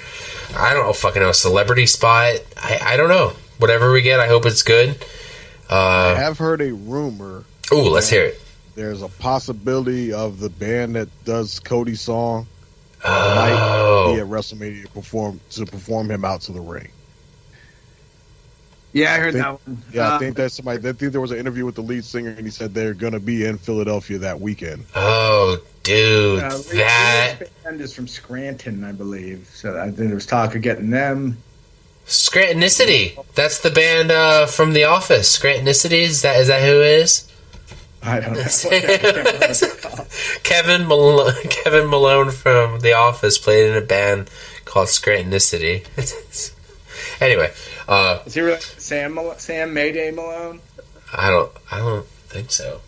I don't know, fucking a celebrity spot. I don't know. Whatever we get, I hope it's good. I have heard a rumor. Ooh, let's hear it. There's a possibility of the band that does Cody's song might be at WrestleMania to perform him out to the ring. Yeah, I heard that one. Yeah, I think that's somebody. I think there was an interview with the lead singer, and he said they're going to be in Philadelphia that weekend. Oh, dude, that band is from Scranton, I believe. So I think there was talk of getting them. Scrantonicity. That's the band from The Office. Scrantonicity. Is that who it is? I don't know. Kevin Malone from The Office played in a band called Scrantonicity. Anyway, is he really Sam Mayday Malone? I don't think so.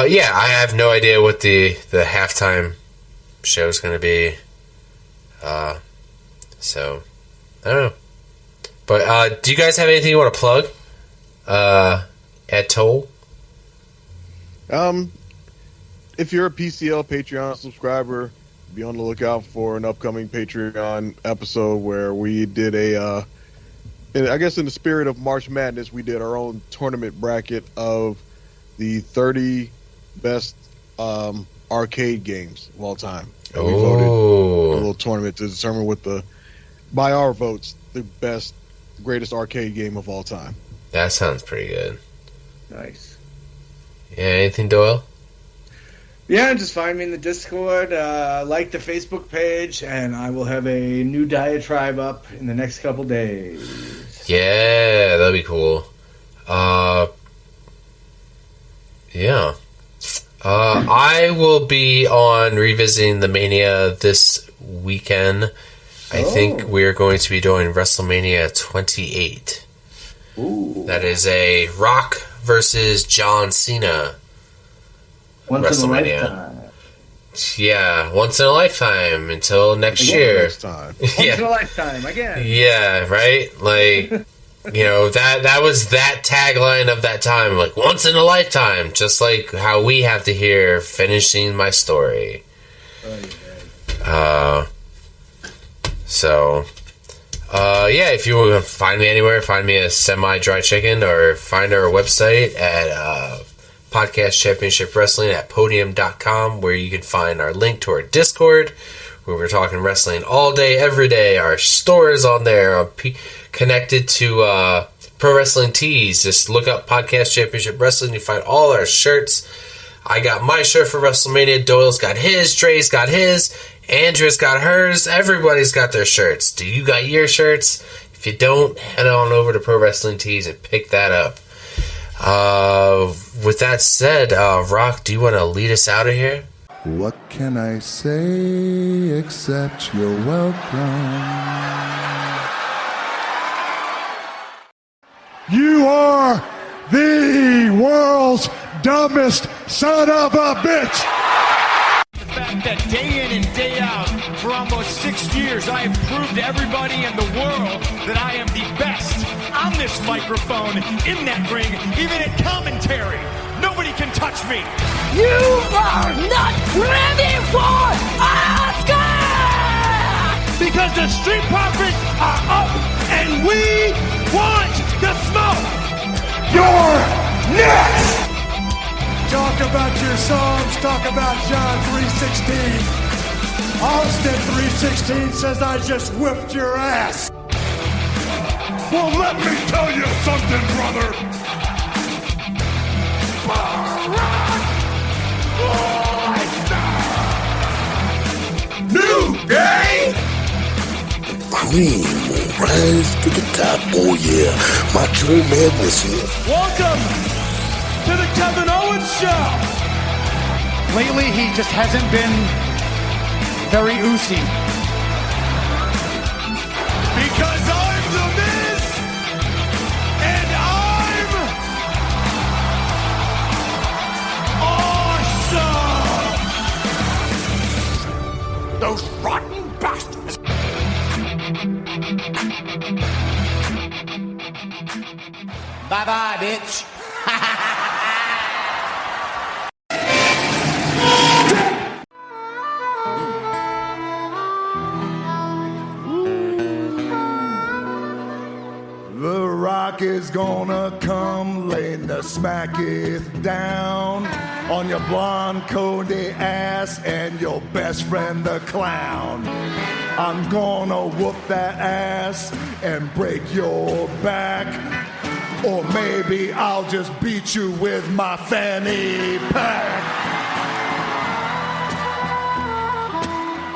Yeah, I have no idea what the halftime show is going to be. So I don't know. But do you guys have anything you want to plug? At Toll? If you're a PCL Patreon subscriber, be on the lookout for an upcoming Patreon episode where we did I guess in the spirit of March Madness, we did our own tournament bracket of the 30 best arcade games of all time. And we voted a little tournament to determine by our votes, the greatest arcade game of all time. That sounds pretty good. Nice. Yeah, anything, Doyle? Yeah, just find me in the Discord, like the Facebook page, and I will have a new diatribe up in the next couple days. Yeah, that'd be cool. Yeah. I will be on Revisiting the Mania this weekend. I think we're going to be doing WrestleMania 28. Ooh. That is a Rock versus John Cena WrestleMania. Yeah, once in a lifetime until next year. Next time. Once in a lifetime, again. Yeah, right? Like, that was that tagline of that time. Like, once in a lifetime. Just like how we have to hear finishing my story. If you want to find me anywhere, find me at Semi Dry Chicken, or find our website at Podcast Championship Wrestling at podium.com, where you can find our link to our Discord, where we're talking wrestling all day, every day. Our store is on there, connected to Pro Wrestling Tees. Just look up Podcast Championship Wrestling. You find all our shirts. I got my shirt for WrestleMania. Doyle's got his. Dre's got his. Andrew's got hers. Everybody's got their shirts. Do you got your shirts? If you don't, head on over to Pro Wrestling Tees and pick that up. With that said, Rock, do you want to lead us out of here? What can I say except you're welcome? You are the world's dumbest son of a bitch! The fact that day in and day out, for almost 6 years, I have proved to everybody in the world that I am the best on this microphone, in that ring, even at commentary. Nobody can touch me. You are not ready for Oscar! Because the Street Profits are up, and we want the smoke. You're next! Talk about your songs, talk about John 3:16. Austin 3:16 says I just whipped your ass. Well, let me tell you something, brother. New day! Cream will rise to the top. Oh yeah, Macho Madness here. Welcome to the Kevin Owens Show. Lately, he just hasn't been very oozy. Because I'm the Miz, and I'm awesome. Those rotten bastards! Bye-bye, bitch. The Rock is gonna come laying the smacketh down on your blonde Cody ass and your best friend the clown. I'm gonna whoop that ass and break your back, or maybe I'll just beat you with my fanny pack.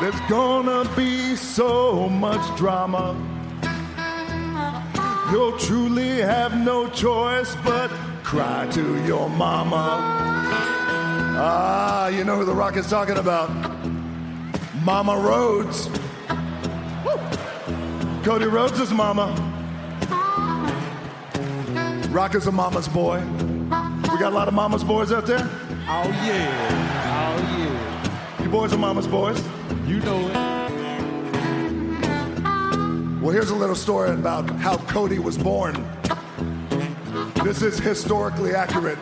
There's gonna be so much drama. You'll truly have no choice but cry to your mama. Ah, you know who The Rock is talking about. Mama Rhodes. Woo. Cody Rhodes' mama. Rock is a mama's boy. We got a lot of mama's boys out there? Oh, yeah. Oh, yeah. You boys are mama's boys? You know it. Well, here's a little story about how Cody was born. This is historically accurate,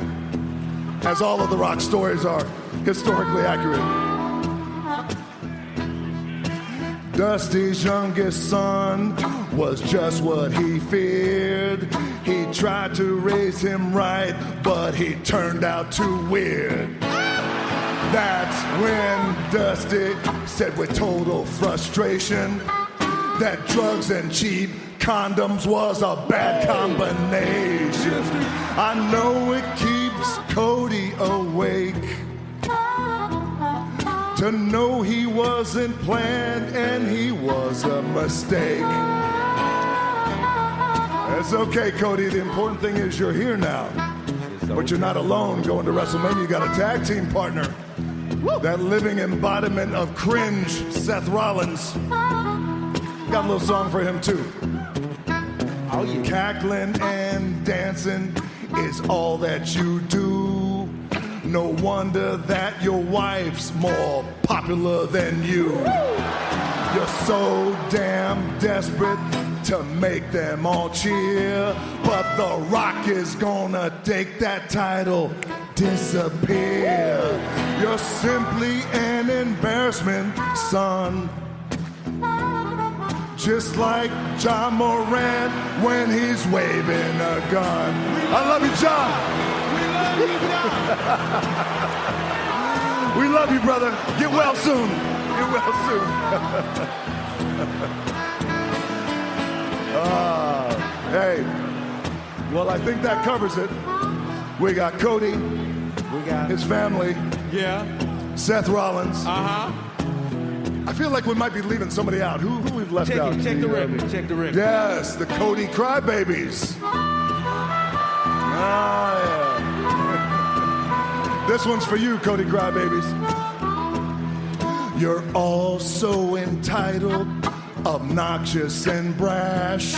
as all of The Rock stories are historically accurate. Dusty's youngest son was just what he feared. He tried to raise him right, but he turned out too weird. That's when Dusty said with total frustration that drugs and cheap condoms was a bad combination. I know it keeps Cody awake to know he wasn't planned and he was a mistake. It's okay, Cody. The important thing is you're here now. But you're not alone going to WrestleMania. You got a tag team partner. That living embodiment of cringe, Seth Rollins. Got a little song for him, too. Oh, yeah. Cackling and dancing is all that you do. No wonder that your wife's more popular than you. You're so damn desperate to make them all cheer, but The Rock is gonna take that title, disappear. You're simply an embarrassment, son. Just like John Moran when he's waving a gun. I love you, John. We love you, John. We love you, brother. Get well soon. Get well soon. Hey, well, I think that covers it. We got Cody. We got his family. Yeah. Seth Rollins. Uh-huh. I feel like we might be leaving somebody out. Who we've left out? Check the record. Check the record. Yes, the Cody Crybabies. Ah, yeah. This one's for you, Cody Crybabies. You're all so entitled, obnoxious and brash.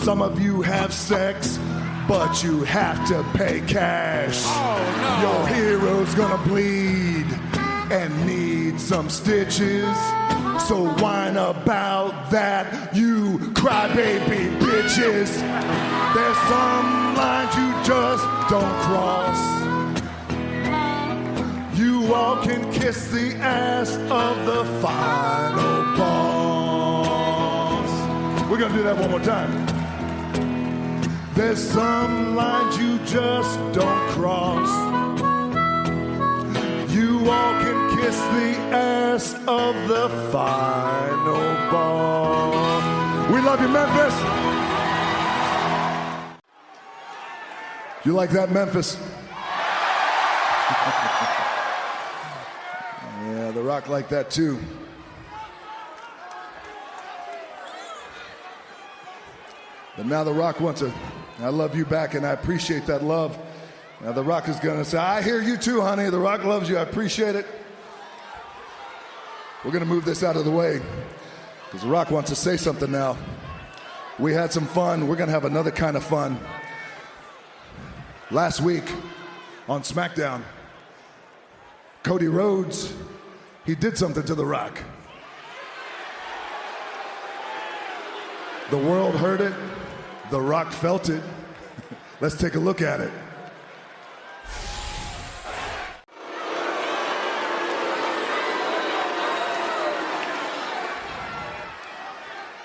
Some of you have sex, but you have to pay cash. Oh, no. Your hero's gonna bleed and need some stitches. So whine about that, you crybaby bitches. There's some lines you just don't cross. You all can kiss the ass of the final boss. We're gonna do that one more time. There's some lines you just don't cross. You all can kiss the ass of the final boss. We love you, Memphis. You like that, Memphis? Yeah, The Rock like that too. But now The Rock wants to, I love you back and I appreciate that love. Now The Rock is gonna say, I hear you too, honey. The Rock loves you, I appreciate it. We're gonna move this out of the way because The Rock wants to say something now. We had some fun, we're gonna have another kind of fun. Last week on SmackDown, Cody Rhodes, he did something to The Rock. The world heard it, The Rock felt it. Let's take a look at it.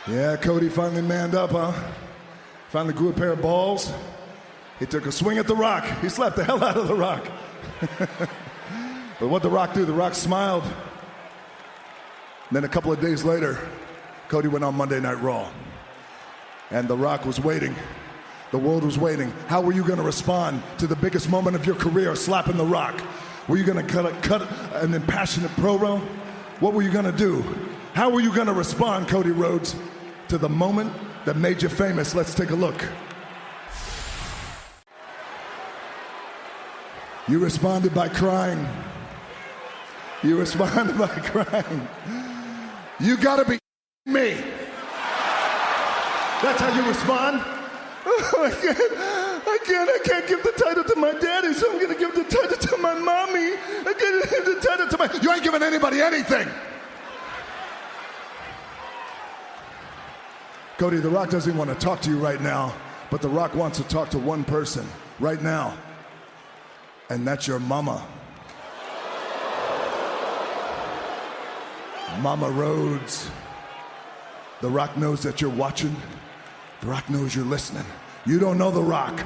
Yeah, Cody finally manned up, huh? Finally grew a pair of balls. He took a swing at The Rock. He slapped the hell out of The Rock. But what The Rock do? The Rock smiled. And then a couple of days later, Cody went on Monday Night Raw. And The Rock was waiting. The world was waiting. How were you going to respond to the biggest moment of your career, slapping The Rock? Were you going to cut an impassionate promo? What were you going to do? How were you going to respond, Cody Rhodes, to the moment that made you famous. Let's take a look. You responded by crying. You responded by crying. You gotta be me. That's how you respond? I can't give the title to my daddy, so I'm gonna give the title to my mommy. I gotta give the title to my... You ain't giving anybody anything. Cody, The Rock doesn't want to talk to you right now, but The Rock wants to talk to one person right now, and that's your mama. Mama Rhodes. The Rock knows that you're watching. The Rock knows you're listening. You don't know The Rock,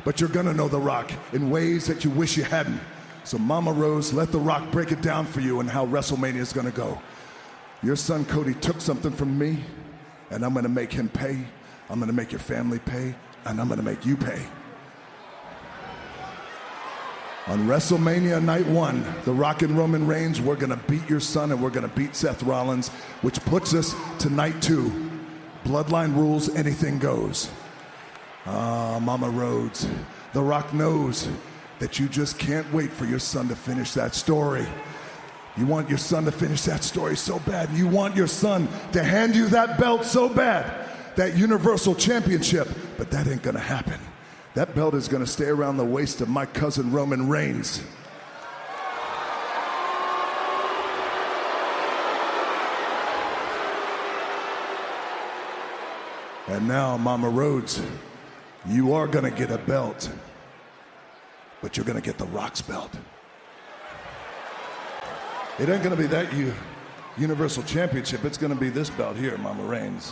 but you're gonna know The Rock in ways that you wish you hadn't. So Mama Rose, let The Rock break it down for you and how WrestleMania is gonna go. Your son Cody took something from me, and I'm gonna make him pay. I'm gonna make your family pay, and I'm gonna make you pay. On WrestleMania Night 1, The Rock and Roman Reigns, we're gonna beat your son and we're gonna beat Seth Rollins, which puts us to Night 2. Bloodline rules, anything goes. Mama Rhodes, The Rock knows that you just can't wait for your son to finish that story. You want your son to finish that story so bad. You want your son to hand you that belt so bad, that Universal Championship, but that ain't gonna happen. That belt is gonna stay around the waist of my cousin Roman Reigns. And now, Mama Rhodes, you are gonna get a belt, but you're gonna get The Rock's belt. It ain't gonna be that Universal Championship, it's gonna be this belt here, Mama Reigns.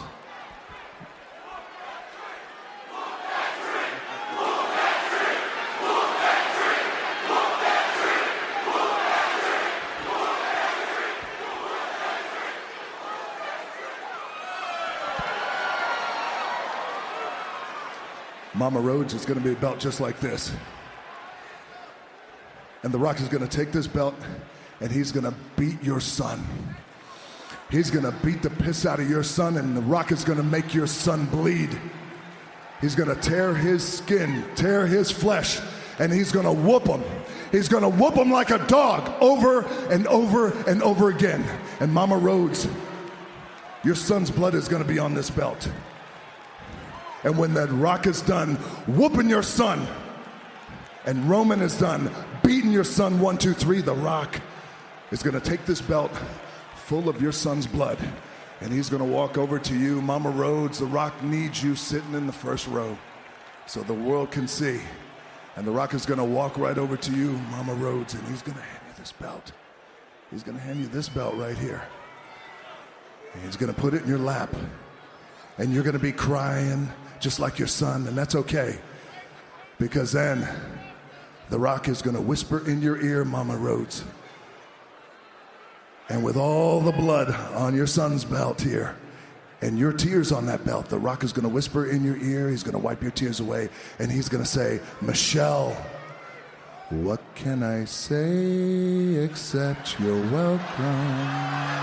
Mama Rhodes is going to be a belt just like this. And The Rock is going to take this belt and he's going to beat your son. He's going to beat the piss out of your son, and The Rock is going to make your son bleed. He's going to tear his skin, tear his flesh, and he's going to whoop him. He's going to whoop him like a dog over and over and over again. And Mama Rhodes, your son's blood is going to be on this belt. And when that Rock is done whooping your son, and Roman is done beating your son 1, 2, 3, The Rock is gonna take this belt full of your son's blood, and he's gonna walk over to you, Mama Rhodes. The Rock needs you sitting in the first row so the world can see. And The Rock is gonna walk right over to you, Mama Rhodes, and he's gonna hand you this belt. He's gonna hand you this belt right here. And he's gonna put it in your lap. And you're gonna be crying just like your son, and that's okay. Because then The Rock is gonna whisper in your ear, Mama Rhodes. And with all the blood on your son's belt here, and your tears on that belt, The Rock is gonna whisper in your ear, he's gonna wipe your tears away, and he's gonna say, Michelle, what can I say except you're welcome?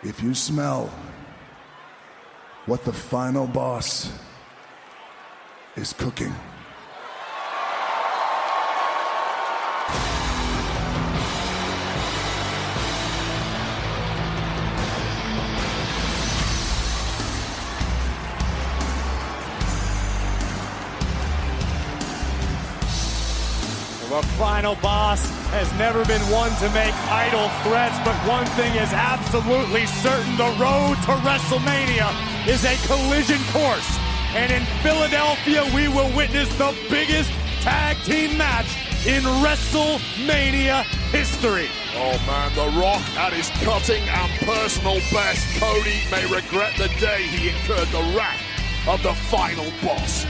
If you smell what the final boss is cooking, The final boss has never been one to make idle threats, but one thing is absolutely certain: the road to WrestleMania is a collision course. And in Philadelphia, we will witness the biggest tag team match in WrestleMania history. Oh man, The Rock at his cutting and personal best. Cody may regret the day he incurred the wrath of the final boss.